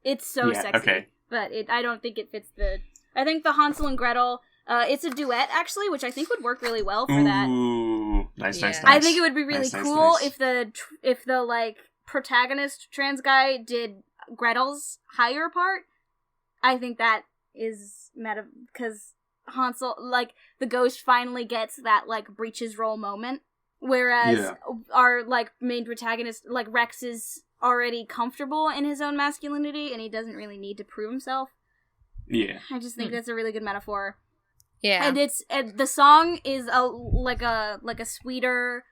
It's so sexy, but I don't think it fits the. I think the Hansel and Gretel. It's a duet actually, which I think would work really well for that. Ooh, nice. I think it would be really cool if the like protagonist trans guy did Gretel's higher part. I think that is meta because Hansel, like, the ghost finally gets that, like, breaches role moment, whereas our, like, main protagonist, like, Rex is already comfortable in his own masculinity, and he doesn't really need to prove himself. Yeah. I just think that's a really good metaphor. Yeah. And the song is like a sweeter,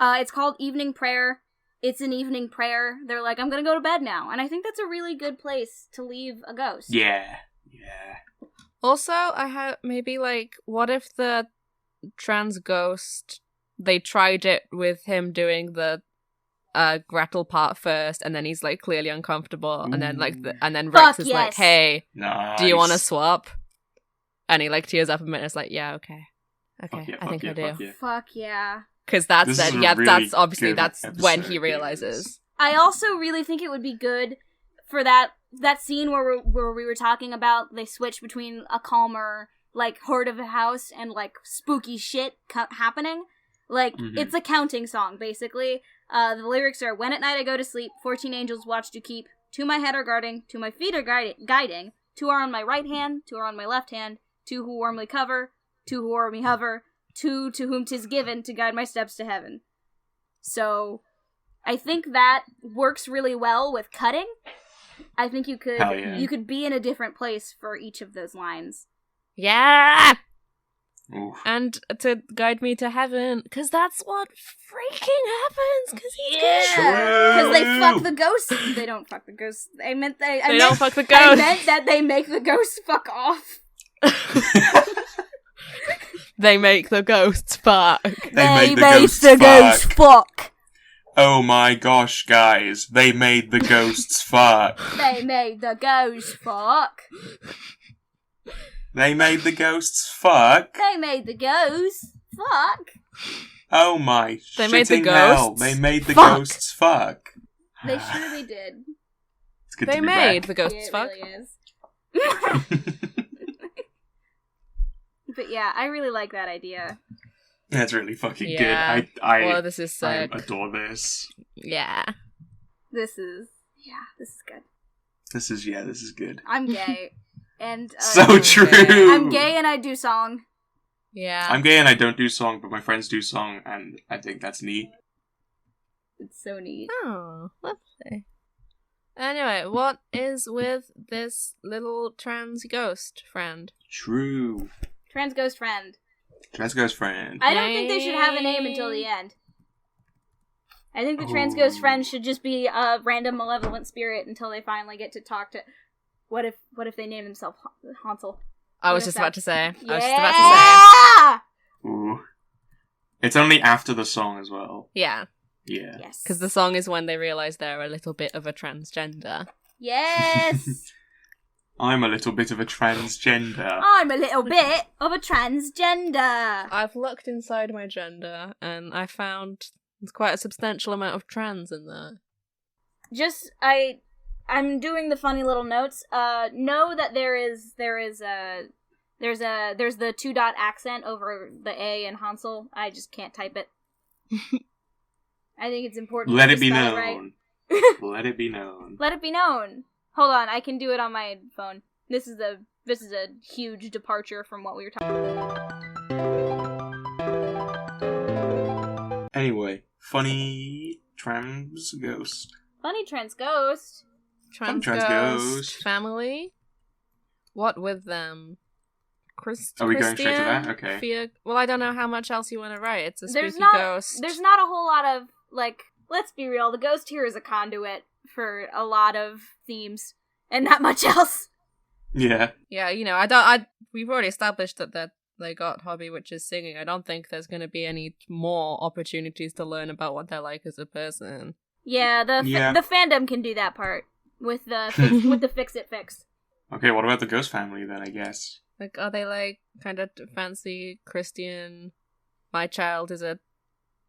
it's called Evening Prayer. It's an evening prayer. They're like, I'm gonna go to bed now, and I think that's a really good place to leave a ghost. Yeah. Also, I have maybe, like, what if the trans ghost, they tried it with him doing the Gretel part first, and then he's, like, clearly uncomfortable, and then, like, and then Rex is like, hey, do you want to swap? And he, like, tears up a minute, and is like, yeah, okay, I think I do. Fuck yeah. Because that's that's obviously, that's when he realizes. I also really think it would be good for that scene where we were talking about they switch between a calmer, like, horde of a house and, like, spooky shit happening. Like, it's a counting song, basically. The lyrics are, when at night I go to sleep, 14 angels watch to keep, 2 my head are guarding, 2 my feet are guiding, 2 are on my right hand, 2 are on my left hand, 2 who warmly cover, 2 who warmly hover, 2 to whom 'tis given to guide my steps to heaven. So, I think that works really well with cutting. I think you could be in a different place for each of those lines. Yeah! Oof. And to guide me to heaven, because that's what freaking happens, because he's good. Because they fuck the ghosts. They don't fuck the ghosts. They don't fuck the ghosts. I meant that they make the ghosts fuck off. They make the ghosts fuck. They make the ghosts fuck. Oh my gosh, guys. They made the ghosts fuck. They made the ghosts fuck. They made the ghosts fuck. They made the ghosts fuck. Oh my they made the hell. ghosts They made the ghosts fuck. They surely did. It's good they to be made back. the ghosts fuck. It really is. But yeah, I really like that idea. That's really fucking good. Well, this is sick. I adore this. Yeah. This is good. This is good. I'm gay. And so true. I'm gay and I do song. Yeah. I'm gay and I don't do song, but my friends do song, and I think that's neat. It's so neat. Oh, lovely. Anyway, what is with this little trans ghost friend? True. Trans ghost friend. Trans ghost friend. I don't think they should have a name until the end. I think the trans ghost friend should just be a random malevolent spirit until they finally get to talk to... What if they name themselves Hansel? I was just about to say. Ooh. It's only after the song as well. Yeah. Yeah. Yes. Because the song is when they realise they're a little bit of a transgender. Yes! I'm a little bit of a transgender. I'm a little bit of a transgender! I've looked inside my gender, and I found there's quite a substantial amount of trans in there. I'm doing the funny little notes. Know that there's the 2-dot accent over the A in Hansel. I just can't type it. I think it's important. Let to it be spell known. right. Let it be known. Let it be known. Hold on, I can do it on my phone. This is a huge departure from what we were talking about. Anyway, funny trans ghost. Funny trans ghost. Trans trans ghost ghost. family. What with them? Are we going straight to Christian, that? Okay. Fia- well, I don't know how much else you want to write. It's a spooky There's not ghost. a whole lot of, like, let's be real, the ghost here is a conduit for a lot of themes, and not much else. Yeah. Yeah, we've already established that they got hobby, which is singing. I don't think there's going to be any more opportunities to learn about what they're like as a person. Yeah, the fandom can do that part with the fix it fix. Okay, what about the ghost family then, I guess? Like, are they like kind of fancy Christian? My child is a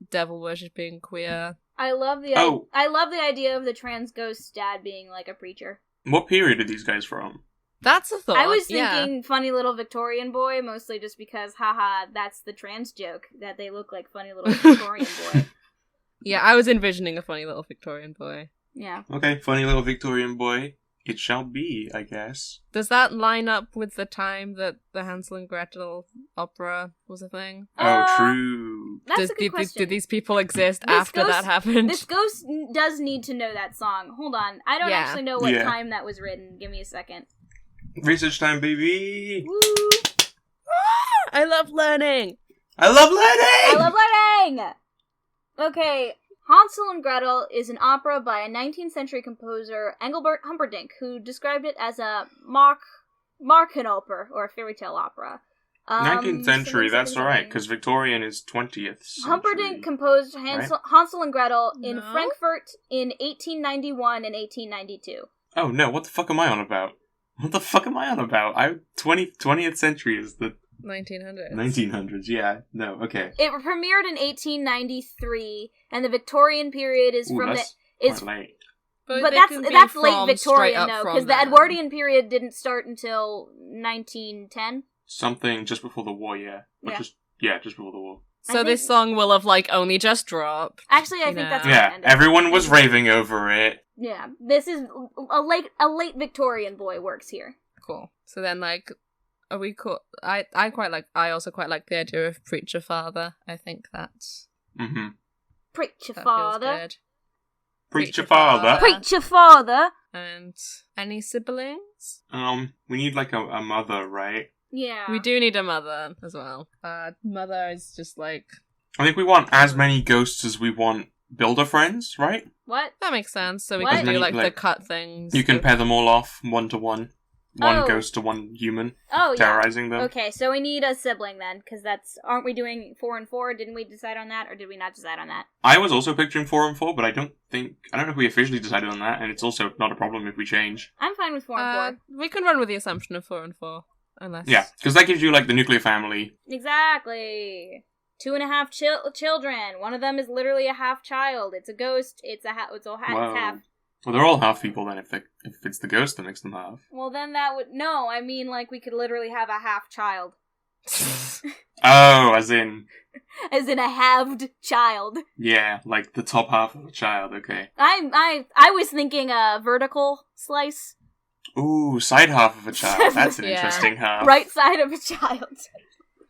devil worshipping queer. I love the idea of the trans ghost dad being like a preacher. What period are these guys from? That's a thought. I was thinking funny little Victorian boy, mostly just because, haha, that's the trans joke, that they look like funny little Victorian boy. Yeah, I was envisioning a funny little Victorian boy. Yeah. Okay, funny little Victorian boy. It shall be, I guess. Does that line up with the time that the Hansel and Gretel opera was a thing? Oh, true. That's a good question. Did these people exist This after ghost- that happened? This ghost does need to know that song. Hold on. I don't Yeah. actually know what Yeah. time that was written. Give me a second. Research time, baby! Woo! I love learning! I love I learning! love learning! Okay, Hansel and Gretel is an opera by a 19th century composer, Engelbert Humperdinck, who described it as a Märchenoper, or a fairy tale opera. 19th century, that's something. alright, because Victorian is 20th century. Humperdinck composed Hansel and Gretel in No? Frankfurt in 1891 and 1892. Oh no, what the fuck am I on about? What the fuck am I on about? 20th century is the 1900s. 1900s, yeah. No, okay. It premiered in 1893, and the Victorian period is Ooh, from that's is quite late. but they that's can be late from straight Victorian up though, from because the then. Edwardian period didn't start until 1910. Something just before the war, yeah. Or Yeah. just before the war. So I this think- song will have like only just dropped. Actually, I You think know. that's how it Yeah, ended. everyone was raving over it. Yeah, this is a late Victorian boy works here. Cool. So then like are we cool? I also quite like the idea of preacher father. I think that's Mm-hmm. Preacher that father. feels good. Preacher father. Preacher father. And any siblings? We need like a mother, right? Yeah. We do need a mother as well. Mother is just like I think we want as many ghosts as we want builder friends, right? What? that makes sense. So we What? can As do many, like the like, cut things. You can pair them all off one to one. One Oh. ghost to one human, Oh, yeah. terrorizing them. Okay, so we need a sibling then, because aren't we doing 4 and 4? Didn't we decide on that, or did we not decide on that? I was also picturing 4 and 4, but I don't know if we officially decided on that, and it's also not a problem if we change. I'm fine with 4 and 4. We can run with the assumption of 4 and 4, unless Yeah, because that gives you like the nuclear family. Exactly. 2.5 children. One of them is literally a half child. It's a ghost. It's half. Well, they're all half people then. If it's the ghost that makes them half. Well, then that would no. I mean, like we could literally have a half child, Oh, as in as in a halved child. yeah, like the top half of a child. Okay. I was thinking a vertical slice, Ooh, side half of a child. That's an Yeah. interesting half. right side of a child.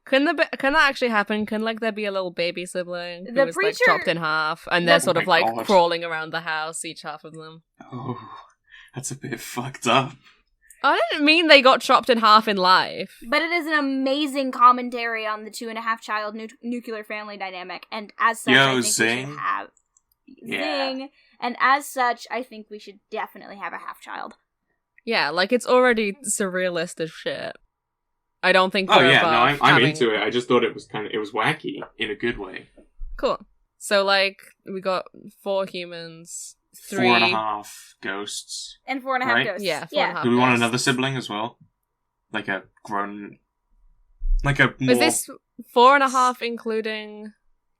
Can that actually happen? Can like there be a little baby sibling The who is like preacher- chopped in half, and they're sort Oh of my like God. crawling around the house, each half of them? Oh, that's a bit fucked up. I didn't mean they got chopped in half in life. But it is an amazing commentary on the 2.5-child nuclear family dynamic, and as such, I think we Zing. should have Yeah. Zing. And as such, I think we should definitely have a half-child. Yeah, like it's already surrealist as shit. I don't think. Oh we're yeah, no, above I'm having- into it. I just thought it was wacky in a good way. Cool. So like we got 4 humans, 3. 4.5 ghosts. And 4.5 Right? ghosts. Yeah, 4.5. Do we want ghosts. another sibling as well? Like a grown, like a more. Is this 4.5 including?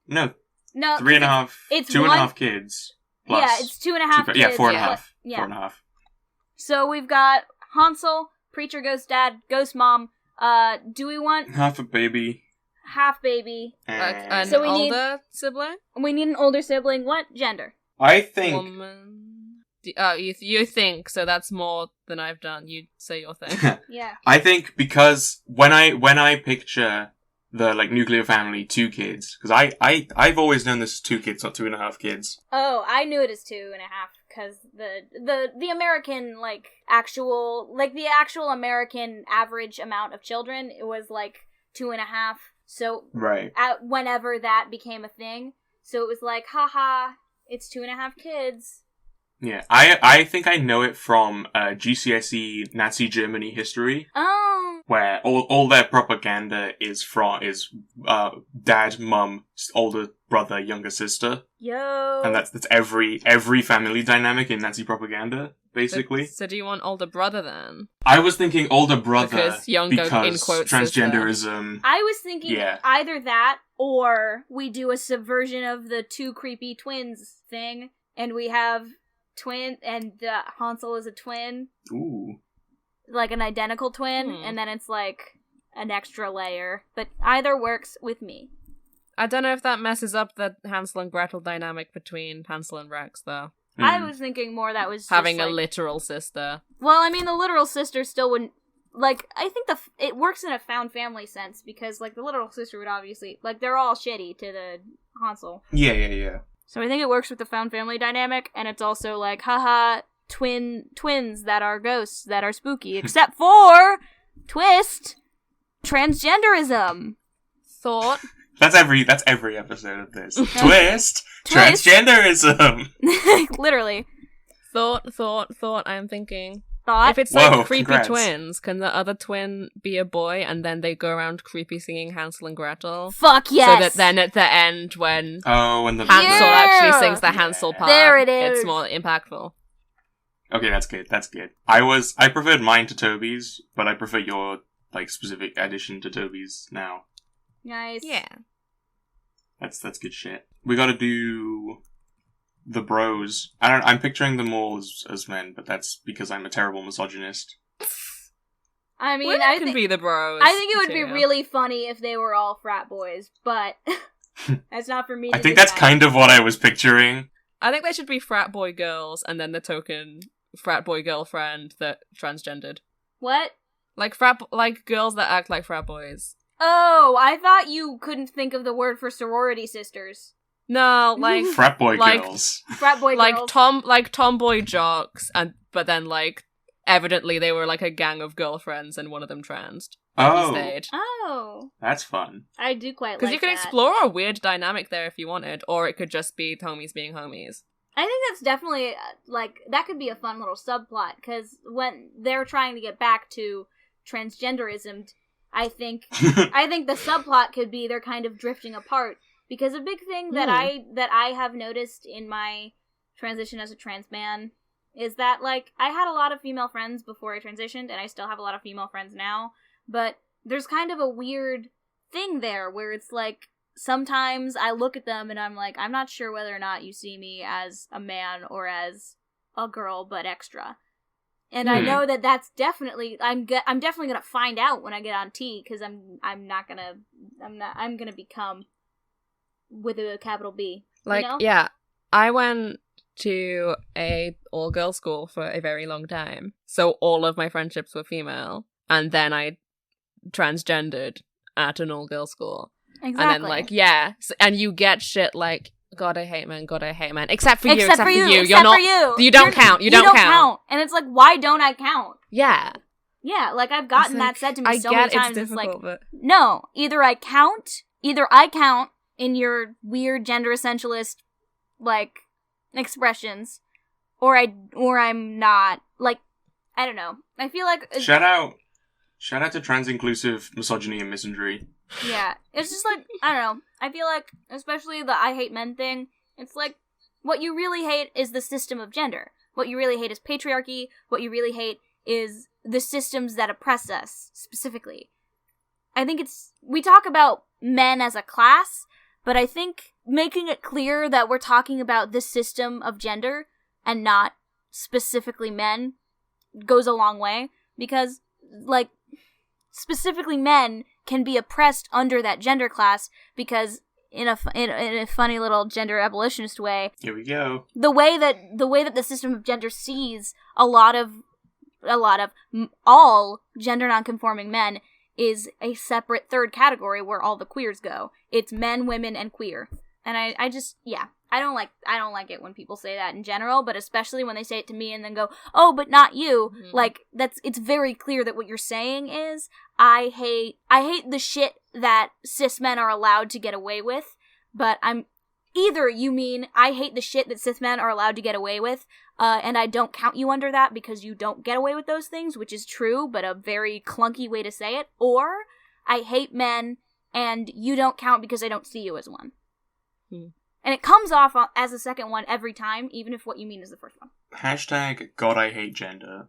No, No, 3.5. it's 2.5 kids. Plus Yeah, it's 2.5 kids. Yeah, 4.5. Yeah. 4.5. So we've got Hansel, Preacher Ghost Dad, Ghost Mom. Do we want Half a baby. half baby? An So we need- older sibling? We need an older sibling. What gender? I think. Woman. You think so? That's more than I've done. You say your thing. Yeah. I think because when I picture the like nuclear family, 2 kids, because I've always known this as 2 kids, not 2.5 kids. Oh, I knew it as 2.5 because the American the actual American average amount of children, it was like 2.5. So Right. whenever that became a thing, so it was like, haha, it's 2.5 kids. Yeah, I think I know it from GCSE Nazi Germany history, Oh, where all their propaganda is dad, mum, older brother, younger sister, yo. and that's every family dynamic in Nazi propaganda, basically. So do you want older brother then? I was thinking older brother Because younger, in because quotes, transgenderism. I was thinking Yeah. either that or we do a subversion of the 2 creepy twins thing, and we have twin, and Hansel is a twin, Ooh. like an identical twin, and then it's like an extra layer. But either works with me. I don't know if that messes up the Hansel and Gretel dynamic between Hansel and Rex, though. I Hmm. was thinking more that was just Having a like- literal sister. Well, I mean, the literal sister still wouldn't. Like, I think it works in a found family sense because, like, the literal sister would obviously, like, they're all shitty to the Hansel. Yeah. So I think it works with the found family dynamic, and it's also like, haha, twins that are ghosts that are spooky, except for twist transgenderism. Thought. That's every episode of this. Twist! Twist. Transgenderism! Literally. Thought, I'm thinking. Thought. If it's Whoa, like creepy congrats. twins, can the other twin be a boy and then they go around creepy singing Hansel and Gretel? Fuck yes. So that then at the end when Oh, and the Hansel Yeah! actually sings the Hansel part, There it is. it's more impactful. Okay, that's good. I preferred mine to Toby's, but I prefer your like specific addition to Toby's now. Nice. Yeah. That's good shit. We gotta do the bros. I'm picturing them all as men, but that's because I'm a terrible misogynist. I mean, Women I can think be the bros. I think it would be too. really funny if they were all frat boys, but that's not for me to I think do that's that. kind of what I was picturing. I think they should be frat boy girls and then the token frat boy girlfriend that transgendered. What? Like girls that act like frat boys. Oh, I thought you couldn't think of the word for sorority sisters. No, like Frat boy Like- girls. Frat boy like girls. tomboy jocks, but then like evidently they were like a gang of girlfriends and one of them transed. Oh, Stayed. Oh, that's fun. I do quite Because like you could that. explore a weird dynamic there if you wanted, or it could just be homies being homies. I think that's definitely, like, that could be a fun little subplot, because when they're trying to get back to transgenderism, I think the subplot could be they're kind of drifting apart, because a big thing that I have noticed in my transition as a trans man is that, like, I had a lot of female friends before I transitioned, and I still have a lot of female friends now, but there's kind of a weird thing there where it's like, sometimes I look at them and I'm like, I'm not sure whether or not you see me as a man or as a girl, but extra. And I know that that's definitely I'm definitely gonna find out when I get on T, because I'm gonna become with a capital B. Like, you know? yeah, I went to a all-girl school for a very long time, so all of my friendships were female, and then I transgendered, at an all-girl school. Exactly. And then, like, and you get shit like, God, I hate men, God, I hate men. Except for you. Except for you. You're not, you don't count. You don't count. And it's like, why don't I count? Yeah. Yeah, like, I've gotten that said to me so many times. It's like, but... no, either I count in your weird gender essentialist, like, expressions, or I'm not. Like, I don't know. I feel like... Shout out to trans-inclusive misogyny and misandry. Yeah, it's just like, I don't know. I feel like, especially the I hate men thing, it's like, what you really hate is the system of gender. What you really hate is patriarchy. What you really hate is the systems that oppress us, specifically. I think we talk about men as a class, but I think making it clear that we're talking about the system of gender and not specifically men goes a long way, because, like, specifically men can be oppressed under that gender class, because in a funny little gender abolitionist way, here we go. The way that the system of gender sees a lot of all gender nonconforming men is a separate third category where all the queers go. It's men, women, and queer. And I just, yeah, I don't like it when people say that in general, but especially when they say it to me and then go, oh, but not you. Mm-hmm. Like, it's very clear that what you're saying is, I hate the shit that cis men are allowed to get away with, but either you mean I hate the shit that cis men are allowed to get away with, and I don't count you under that because you don't get away with those things, which is true, but a very clunky way to say it, or I hate men and you don't count because I don't see you as one. Hmm. And it comes off as the second one every time, even if what you mean is the first one. Hashtag God I hate gender.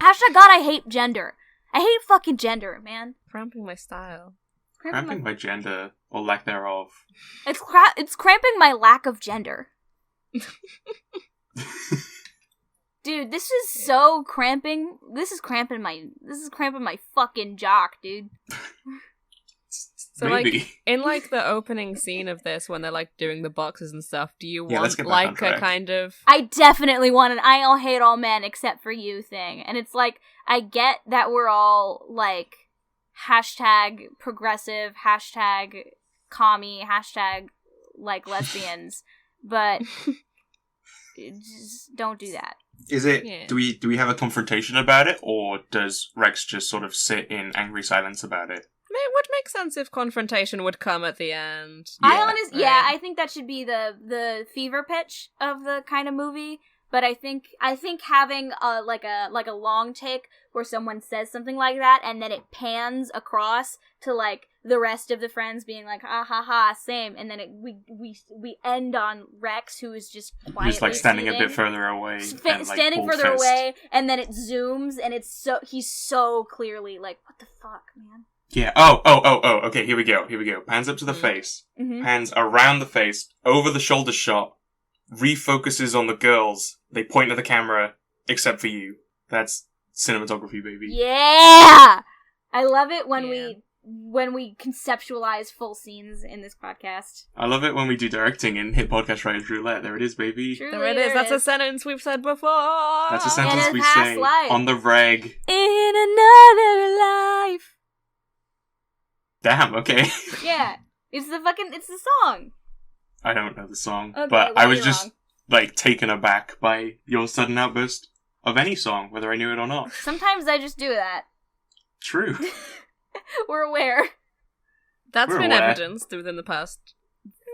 Hashtag God I hate gender. I hate fucking gender, man. Cramping my style. Cramping my gender, or lack thereof. It's cramping my lack of gender. Dude, this is so cramping. This is cramping my fucking jock, dude. So, maybe. like, in, like, the opening scene of this, when they're, like, doing the boxes and stuff, do you want, like, a kind of... I definitely want an I all hate all men except for you thing. And it's like, I get that we're all, like, hashtag progressive, hashtag commie, hashtag, like, lesbians, but just don't do that. Is it, yeah. Do we have a confrontation about it, or does Rex just sort of sit in angry silence about it? It would make sense if confrontation would come at the end. Yeah. I think that should be the fever pitch of the kind of movie. But I think having a long take where someone says something like that and then it pans across to like the rest of the friends being like ha ha ha same, and then we end on Rex, who is just quietly just like standing a bit further away, standing further away, and then it zooms and he's so clearly like, what the fuck, man. Yeah. Oh. Okay, here we go. Pans up to the face. Mm-hmm. Pans around the face, over the shoulder shot, refocuses on the girls. They point at the camera, except for you. That's cinematography, baby. Yeah! I love it when we conceptualize full scenes in this podcast. I love it when we do directing in Hit Podcast Writers Roulette. There it is, baby. Truly, there it is. That's a sentence we've said before. That's a sentence we say life. On the reg. In another life. Damn, okay. Yeah. It's the song. I don't know the song. Okay, but well, I was just, like, taken aback by your sudden outburst of any song, whether I knew it or not. Sometimes I just do that. True. We're aware. We're been evidenced within the past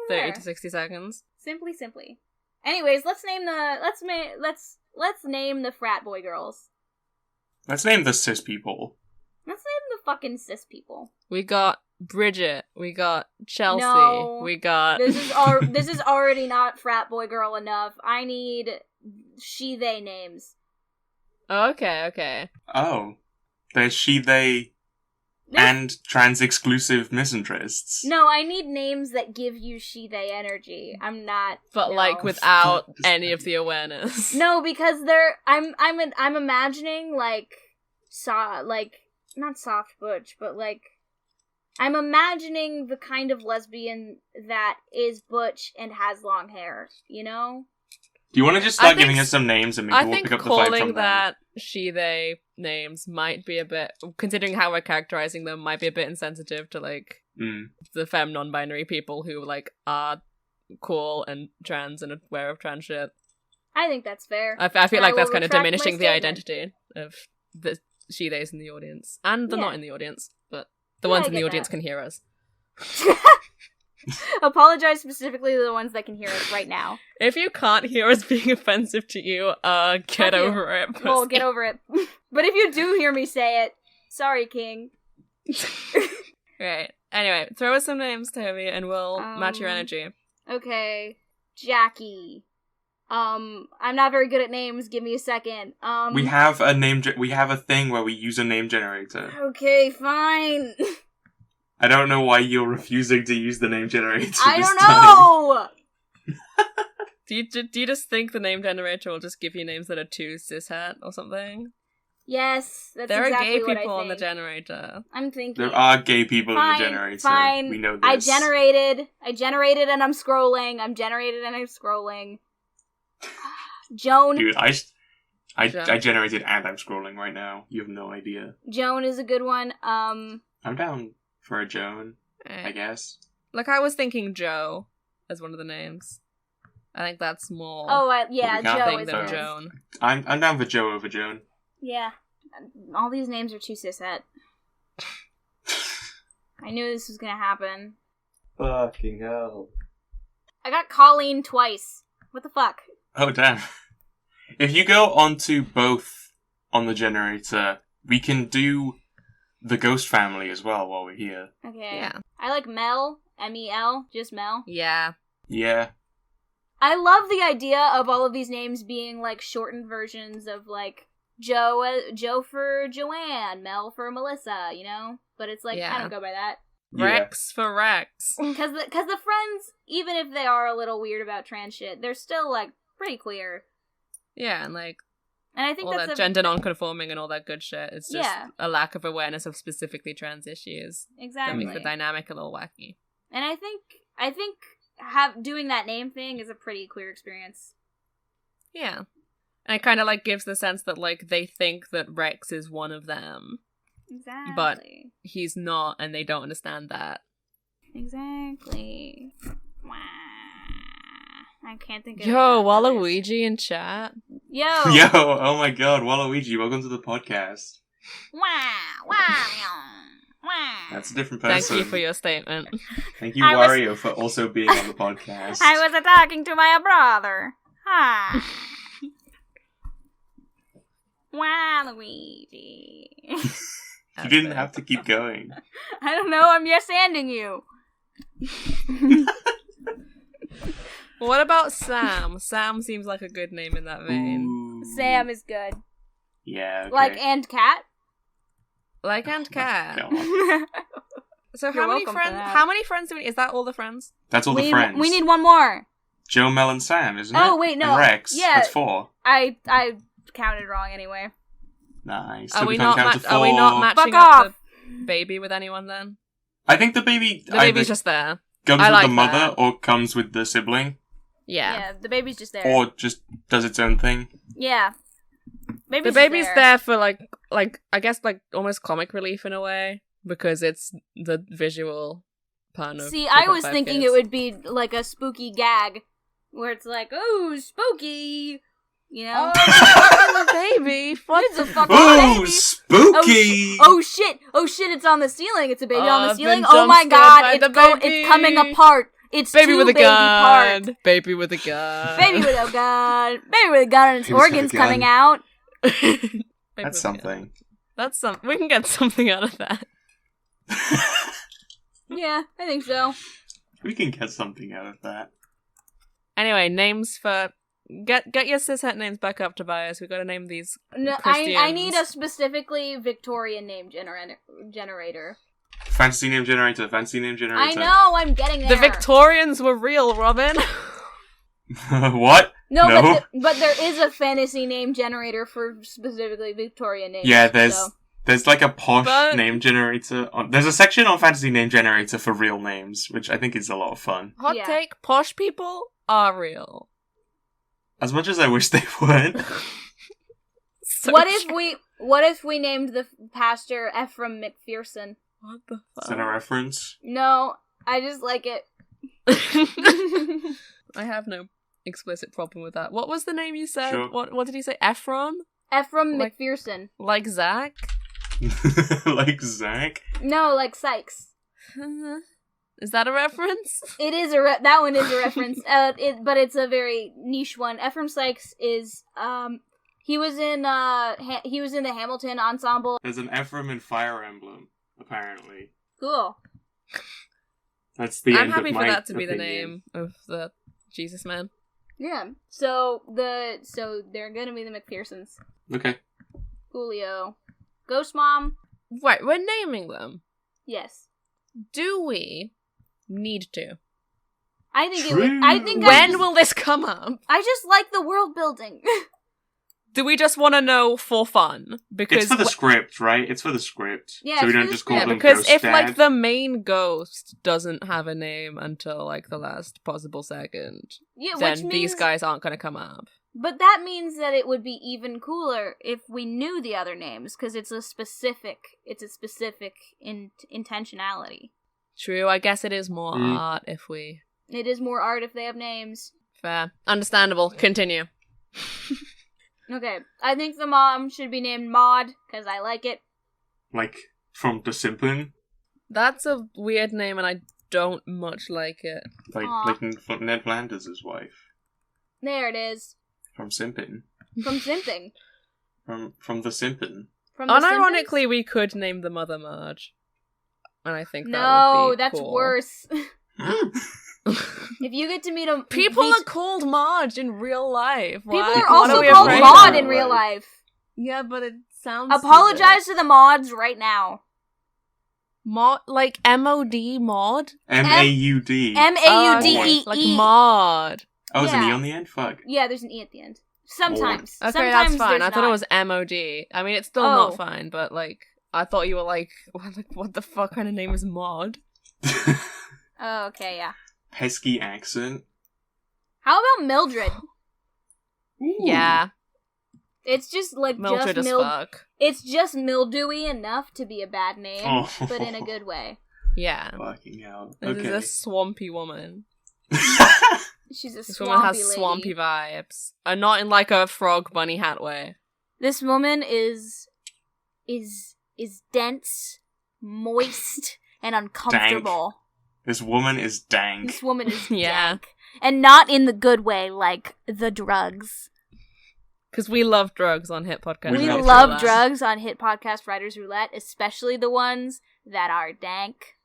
30 to 60 seconds. Simply. Anyways, let's name the frat boy girls. Let's name the cis people. Let's name the fucking cis people. We got Bridget. We got Chelsea. No, we got... This is already not frat boy girl enough. I need she, they names. Okay. Oh. There's she, they, and trans-exclusive misanthropists. No, I need names that give you she, they energy. I'm not... But, like, without any of the awareness. No, because I'm imagining, like, not soft butch, but, like, I'm imagining the kind of lesbian that is butch and has long hair, you know? Do you want to just start giving us some names and maybe I we'll think pick up the fight from calling there? that she/they names might be a bit, considering how we're characterizing them, might be a bit insensitive to like the femme non-binary people who like are cool and trans and aware of trans shit. I think that's fair. I feel like that's kind of retract my diminishing the statement. identity of the she/theys in the audience, and the Yeah. not in the audience, but the Yeah, ones I in the get audience that. can hear us. Apologize specifically to the ones that can hear us right now. If you can't hear us being offensive to you, get Fuck you. over it. Pussy. Well, get over it. But if you do hear me say it, sorry, King. Right. Anyway, throw us some names, Toby, and we'll match your energy. Okay, Jackie. I'm not very good at names. Give me a second. We have a name. We have a thing where we use a name generator. Okay, fine. I don't know why you're refusing to use the name generator. I this don't time. know. Do you just think the name generator will just give you names that are too cishet or something? Yes, that's There exactly are gay what I people on the think. generator. I'm thinking. There are gay people Fine, in the generator. fine. We know this. I generated and I'm scrolling. I'm generated and I'm scrolling. Joan. Dude, I Joan. generated and I'm scrolling right now. You have no idea. Joan is a good one. I'm down for a Joan, I Right. guess. Like, I was thinking Joe as one of the names. I think that's more Yeah, we can't Joe thing is than good. Joan. I'm down for Joe over Joan. Yeah. All these names are too cishet. I knew this was gonna happen. Fucking hell. I got Colleen twice. What the fuck? Oh, damn. If you go onto both on the generator, we can do the Ghost family as well while we're here. Okay. Yeah. I like Mel. M-E-L. Just Mel. Yeah. Yeah. I love the idea of all of these names being like shortened versions of like Joe for Joanne, Mel for Melissa, you know? But it's like, Yeah. I don't go by that. Yeah. Rex for Rex. Because the friends, even if they are a little weird about trans shit, they're still like pretty queer. Yeah, and like And I think all that's that gender non-conforming and all that good shit. It's just Yeah. a lack of awareness of specifically trans issues that exactly. makes the dynamic a little wacky. And I think doing that name thing is a pretty queer experience. Yeah. And it kind of like gives the sense that like they think that Rex is one of them. Exactly. But he's not, and they don't understand that. Exactly. Wow. I can't think of Yo, others. Waluigi in chat. Yo. Yo, oh my god, Waluigi, welcome to the podcast. Wow. Wow. Wow. That's a different Thank person. you for your statement. Thank you, I was- Wario, for also being on the podcast. I was talking to my brother. Hi. Waluigi. You didn't have to keep going. I don't know, I'm yes-anding you. What about Sam? Sam seems like a good name in that vein. Ooh. Sam is good. Yeah, okay. Like, and Cat. Like and Cat. Go on. So You're how many welcome for friends? that. How many friends do we? Is that all the friends? That's all the friends. We need one more. Joe, Mel, and Sam, isn't it? Oh, wait, no. And Rex. Yeah. That's 4. I counted wrong anyway. Nice. Are So we can't not? count to 4. Are we not matching Fuck up off. the baby with anyone then? I think the baby The baby's just there. comes I with like the mother that. or comes with the sibling Yeah. The baby's just there. or just does its own thing. Yeah. The Baby's baby's just there for like I guess like almost comic relief in a way because it's the visual pun of. See, I 2.5 was thinking kids. it would be like a spooky gag where it's like, oh, spooky. You know? Oh, the baby! What It's a the fucking Ooh, baby. spooky! Oh shit! Oh shit! It's on the ceiling. It's a baby on the I've ceiling. been Oh my jump-scared god! by It's the baby. it's coming apart. It's baby two with a baby gun! parts. Baby with a gun! Baby with a gun. Baby with a gun, and its Baby's got a organs gun. coming out. Baby That's with a gun. something. That's some. We can get something out of that. Yeah, I think so. We can get something out of that. Anyway, names for get your cishet names back up, Tobias. We've got to name these. No, I Christians. need a specifically Victorian name generator. Fantasy name generator, fantasy name generator. I know, I'm getting there. The Victorians were real, Robin. What? No, No. but there is a fantasy name generator for specifically Victorian names. Yeah, so. there's like a posh But- name generator. There's a section on fantasy name generator for real names, which I think is a lot of fun. Hot Yeah. take: posh people are real. As much as I wish they weren't. What if we named the pastor Ephraim McPherson? What the fuck? Is that a reference? No, I just like it. I have no explicit problem with that. What was the name you said? Sure. What did you say? Ephraim? Ephraim McPherson. Like Zach? Like Zach? No, like Sykes. Is that a reference? It is that one is a reference. But it's a very niche one. Ephraim Sykes is he was in the Hamilton ensemble. There's an Ephraim in Fire Emblem, apparently. Cool. That's the I'm end happy of for my that to be the opinion. name of the Jesus man. Yeah. So they're gonna be the McPhersons. Okay. Coolio. Ghost Mom. Right, we're naming them. Yes. Do we need to? I think True. it would. I think When will this come up? I just like the world building. Do we just want to know for fun? Because It's for the script, right? It's for the script. Yeah, so we it's for don't the just call yeah, them because Ghost if Dad. like the main ghost doesn't have a name until like the last possible second, Yeah, then which means, these guys aren't going to come up. But that means that it would be even cooler if we knew the other names, because it's a specific intentionality. True, I guess it is more art if we... It is more art if they have names. Fair. Understandable. Continue. Okay, I think the mom should be named Maud, because I like it. Like, from The Simpin? That's a weird name and I don't much like it. Aw. Like Ned Flanders' wife. There it is. From Simpin. From Simping. From The Simpin. From the Unironically, Simpsons? we could name the mother Marge. And I think that would No, be that's cool. worse. If you get to meet a... People are called Marge in real life. People Why? are What also we called afraid Maud of? in real life. Yeah, but it sounds Apologize to the mods right now. Mod, like M-O-D, mod? M-A-U-D. M-A-U-D-E-E. Like mod. Oh, there's an E Yeah. on the end? Fuck. Yeah, there's an E at the end. Sometimes. Okay, Sometimes that's fine. there's I thought not. it was M-O-D. I mean, it's still Oh. not fine, but like, I thought you were like, what the fuck kind of name is mod? Oh, okay, yeah. Pesky accent. How about Mildred? Ooh. Yeah, It's just like Mildred as fuck. It's just mildewy enough to be a bad name, Oh. but in a good way. Yeah. Fucking hell. This Okay. is a swampy woman. She's a This swampy woman has lady. swampy vibes. And not in like a frog bunny hat way. This woman is dense, moist, and uncomfortable. This woman is dank. This woman is Yeah. dank. And not in the good way, like the drugs. Because we love drugs on Hit Podcast. We love love drugs. drugs on Hit Podcast Writers Roulette, especially the ones that are dank.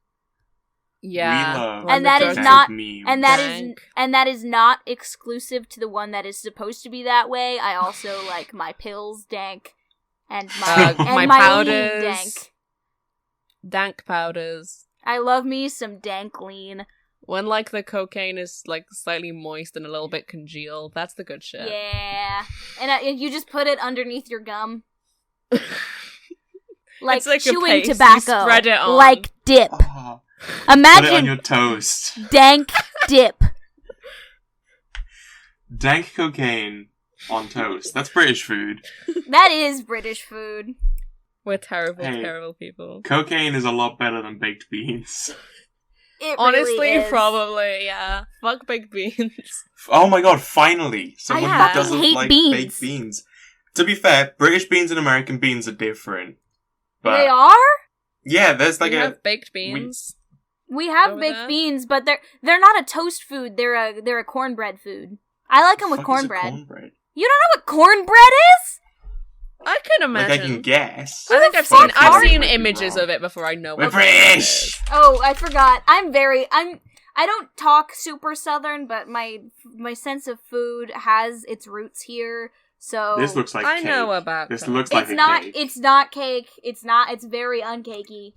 Yeah. We love And that is dank not- memes. And that is not exclusive to the one that is supposed to be that way. I also like my pills dank and my my weed powders. dank. Dank powders. I love me some dank lean. When like the cocaine is like slightly moist and a little bit congealed, that's the good shit. Yeah. And you just put it underneath your gum. Like, It's like a chewing paste. You tobacco. spread it on. Like dip. Oh, put it on Imagine your toast. dank dip. Dank cocaine on toast. That's British food. That is British food. We're terrible, Hey. terrible people. Cocaine is a lot better than baked beans. It Honestly, really is. probably, yeah. Fuck baked beans. Oh my god, finally! Someone I who doesn't hate like beans. baked beans. To be fair, British beans and American beans are different. But They are? yeah, there's like We a have baked beans. We have Over baked there? beans, but they're not a toast food. They're a cornbread food. I like them with fuck is a cornbread. cornbread? You don't know what cornbread is? I can Like imagine. I can guess. I think I've But seen I probably seen might be images wrong. of it before I know We're what cornbread British! is. Oh, I forgot. I don't talk super southern, but my sense of food has its roots here. So This looks like I cake. know about This cake. looks like it's a not cake. it's not cake. It's very uncakey.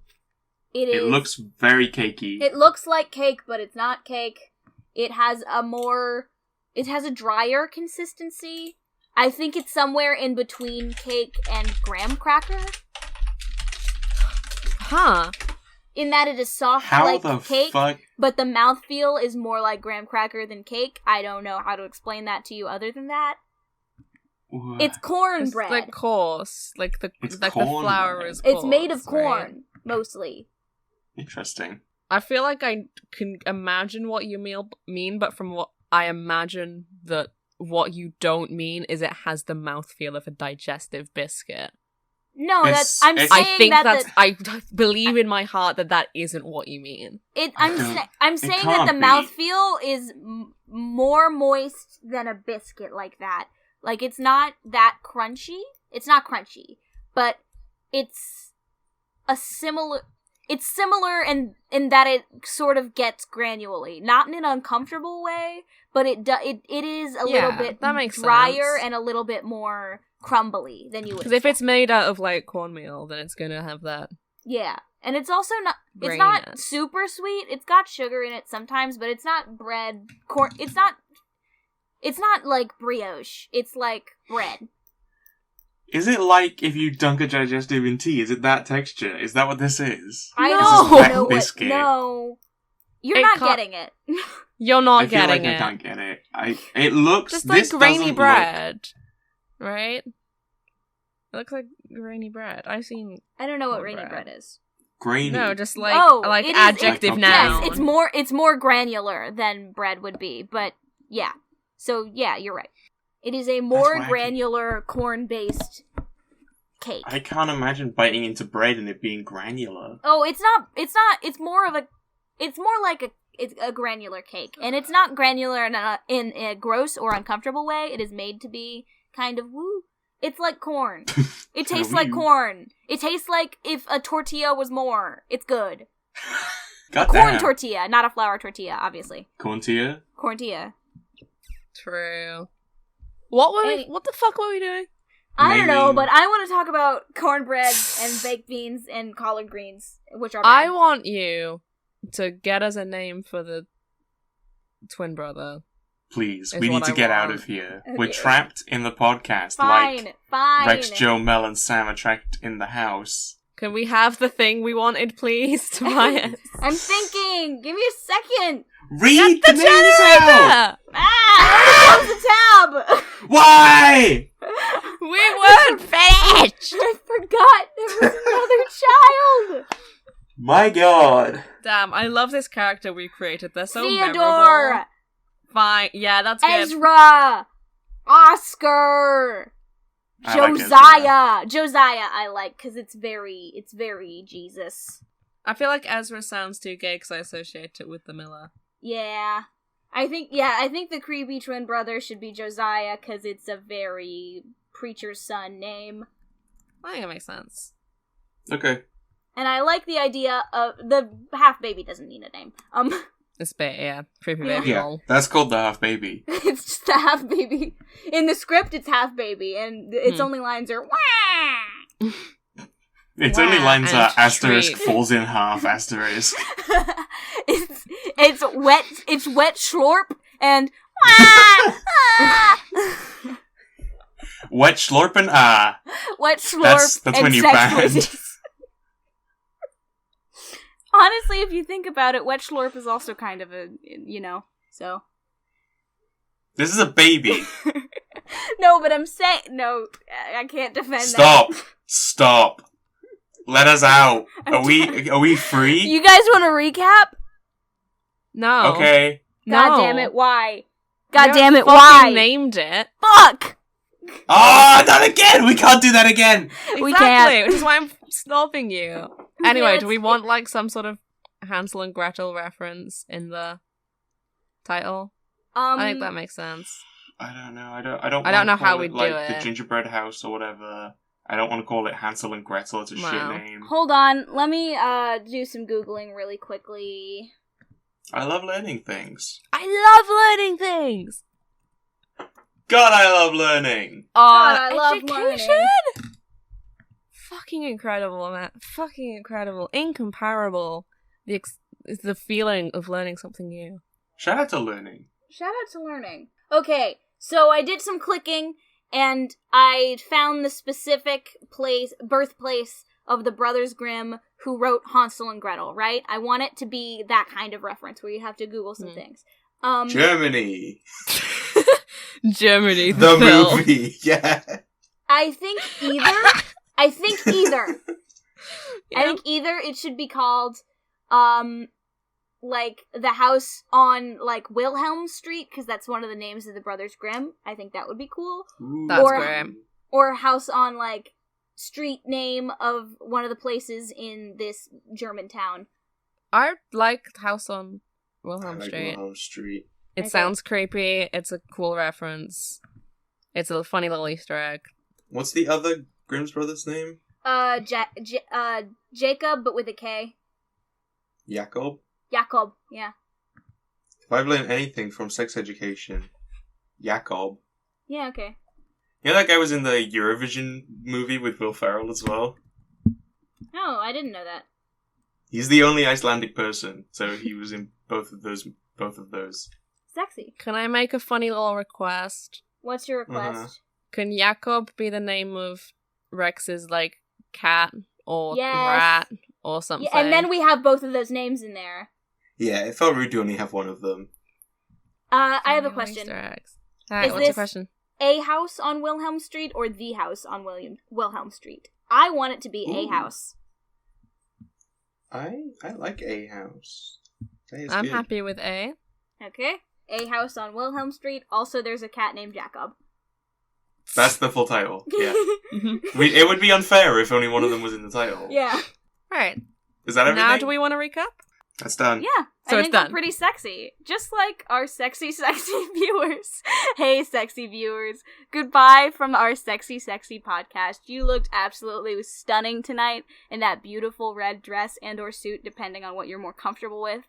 It is It looks very cakey. It looks like cake, but it's not cake. It has a drier consistency. I think it's somewhere in between cake and graham cracker, Huh. in that it is soft How like the cake, fuck? but the mouthfeel is more like graham cracker than cake. I don't know how to explain that to you other than that. What? It's cornbread. It's like coarse. Like the cornbread. flour is coarse. It's made of corn, right? mostly. Interesting. I feel like I can imagine what you mean, but from what I imagine that what you don't mean is it has the mouthfeel of a digestive biscuit. No, I'm saying I think that I believe in my heart that isn't what you mean. I'm saying that the can't be. mouthfeel is more moist than a biscuit like that. Like, it's not that crunchy. It's not crunchy, but it's similar in that it sort of gets granularly, not in an uncomfortable way, but it is a little bit that makes drier sense. and a little bit more crumbly than you would. Because if it's made out of like cornmeal, then it's gonna have that. Yeah, and it's also not. It's not Graininess. super sweet. It's got sugar in it sometimes, but it's not bread. It's not. It's not like brioche. It's like bread. Is it like if you dunk a digestive in tea? Is it that texture? Is that what this is? I No. don't Wet know what. biscuit. No, you're It not can't- getting it. You're not I feel getting like it. I can't get it. It looks Just like this grainy doesn't bread, right? It looks like grainy bread. I've seen. I don't know what Cornbread. rainy bread is. Look grainy. No, just like Oh, like it is- adjective Like, noun. Yes, it's more granular than bread would be, but yeah. So yeah, you're right. It is a more wacky. granular corn-based cake. I can't imagine biting into bread and it being granular. Oh, it's not. It's more like it's a granular cake, and it's not granular in a gross or uncomfortable way. It is made to be kind of woo. It's like corn. It tastes like corn. It tastes like if a tortilla was more. It's good. God Corn damn. tortilla, not a flour tortilla, obviously. Corn tortilla? Corn tortilla. True. What were Any- What the fuck were we doing? I don't know, Naming- but I want to talk about cornbread and baked beans and collard greens, which are I bad. want you to get us a name for the twin brother. Please, Is we need what to I get out want. of here. Okay. We're trapped in the podcast. Fine, Like fine. Rex, Joe, Mel, and Sam are trapped in the house. Can we have the thing we wanted, please, Tobias? I'm thinking. Give me a second. Read the names out! Generator! Ah! Close the tab. Why? We weren't finished! I forgot there was another child. My god. Damn, I love this character we created. They're so Theodore, memorable. Fine, yeah, that's good. Ezra, Oscar, I like Josiah. Josiah, I like because it's very Jesus. I feel like Ezra sounds too gay because I associate it with the Miller. Yeah. I think the creepy twin brother should be Josiah because it's a very preacher's son name. I think it makes sense. Okay. And I like the idea of the half baby doesn't need a name. It's yeah, creepy Yeah. baby Yeah, lol. that's called the half baby. It's just a half baby. In the script, it's half baby, and its only lines are wah. Its Wow, only lines and are asterisk treat. falls in half asterisk. it's wet schlorp and wah. Ah. Wet slurping ah. Wet slurp. That's and when you sex banned. noises. Honestly, if you think about it, wet slurp is also kind of a, so. This is a baby. No, but I'm saying, no, I can't defend Stop. that. Stop. Let us out. I'm Are we free? You guys want to recap? No. Okay. God No. damn it, why? We God haven't damn it, fucking why? named it. Fuck! Oh, not again! We can't do that again! We Exactly, can't. which is why I'm stopping you. Anyway, Yeah, do we it's- want like some sort of Hansel and Gretel reference in the title? I think that makes sense. I don't know. I don't wanna know how call we it, like, do the it. gingerbread house or whatever. I don't want to call it Hansel and Gretel. It's a Wow. shit name. Hold on, let me do some Googling really quickly. I love learning things. I love learning things. God, I love learning. God, I love education. learning. Fucking incredible, man. Fucking incredible. Incomparable. The feeling of learning something new. Shout out to learning. Shout out to learning. Okay, so I did some clicking, and I found the specific birthplace of the Brothers Grimm who wrote Hansel and Gretel, right? I want it to be that kind of reference where you have to Google some things. Germany. Germany. The film. movie. Yeah. I think either. I think either Yeah. it should be called, like, the house on, like, Wilhelm Street, because that's one of the names of the Brothers Grimm. I think that would be cool. That's or, great. Or house on, like, street name of one of the places in this German town. I like House on I Wilhelm like Street. Wilhelm Street. It Okay. sounds creepy. It's a cool reference. It's a funny little Easter egg. What's the other Grimm's brothers' name? Jacob, but with a K. Jakob. Jakob, yeah. If I've learned anything from sex education, Jakob. Yeah, okay. You know that guy was in the Eurovision movie with Will Ferrell as well? Oh, I didn't know that. He's the only Icelandic person, so he was in both of those. Sexy. Can I make a funny little request? What's your request? Uh-huh. Can Jakob be the name of Rex's, like, cat or Yes. rat or something? Yeah, and then we have both of those names in there. Yeah, it felt rude to only have one of them. I have a Funny question. Easter eggs. Alright, Is what's your this- question? A house on Wilhelm Street or the house on Wilhelm Street? I want it to be a Ooh. house. I like A House. A is I'm good. happy with A. Okay. A house on Wilhelm Street. Also, there's a cat named Jacob. That's the full title. Yeah. It would be unfair if only one of them was in the title. Yeah. Alright, Is that everything? now do we want to recap? That's done. Yeah. So I it's think we're done. pretty sexy. Just like our sexy viewers. Hey, sexy viewers. Goodbye from our sexy podcast. You looked absolutely stunning tonight in that beautiful red dress and or suit, depending on what you're more comfortable with.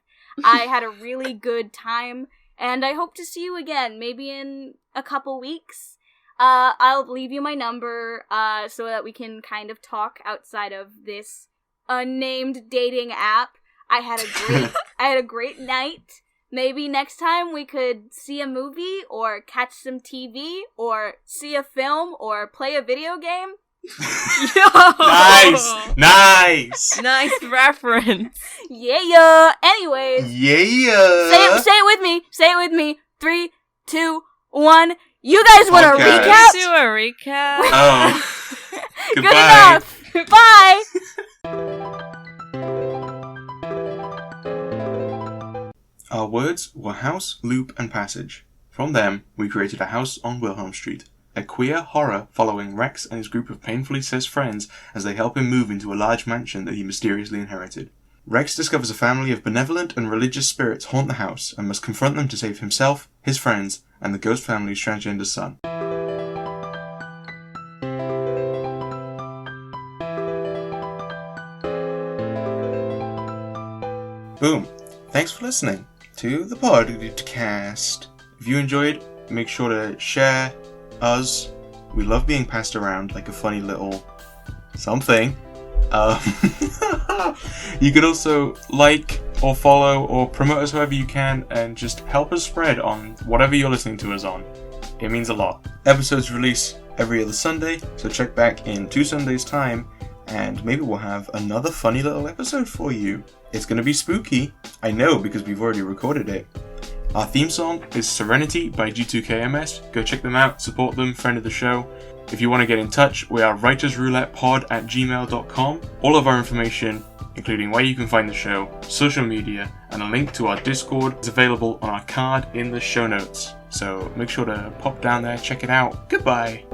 I had a really good time, and I hope to see you again, maybe in a couple weeks. I'll leave you my number, so that we can kind of talk outside of this unnamed dating app. I had a great night. Maybe next time we could see a movie or catch some TV or see a film or play a video game. Nice! Nice reference. Yeah. Anyways, Yeah! say it with me. Say it with me. 3, 2, 1. You guys want a Podcast. recap? Do a recap. Oh. Good Goodbye. enough. Bye. Our words were house, loop, and passage. From them, we created a house on Wilhelm Street, a queer horror following Rex and his group of painfully cis friends as they help him move into a large mansion that he mysteriously inherited. Rex discovers a family of benevolent and religious spirits haunt the house and must confront them to save himself, his friends, and the ghost family's transgender son. Boom. Thanks for listening to the podcast. If you enjoyed, make sure to share us. We love being passed around like a funny little something. You can also like or follow or promote us however you can and just help us spread on whatever you're listening to us on. It means a lot. Episodes release every other Sunday, so check back in 2 Sundays' time and maybe we'll have another funny little episode for you. It's going to be spooky, I know, because we've already recorded it. Our theme song is Serenity by G2KMS. Go check them out, support them, friend of the show. If you want to get in touch, we are writersroulettepod@gmail.com. All of our information, including where you can find the show, social media, and a link to our Discord is available on our card in the show notes. So make sure to pop down there, check it out. Goodbye!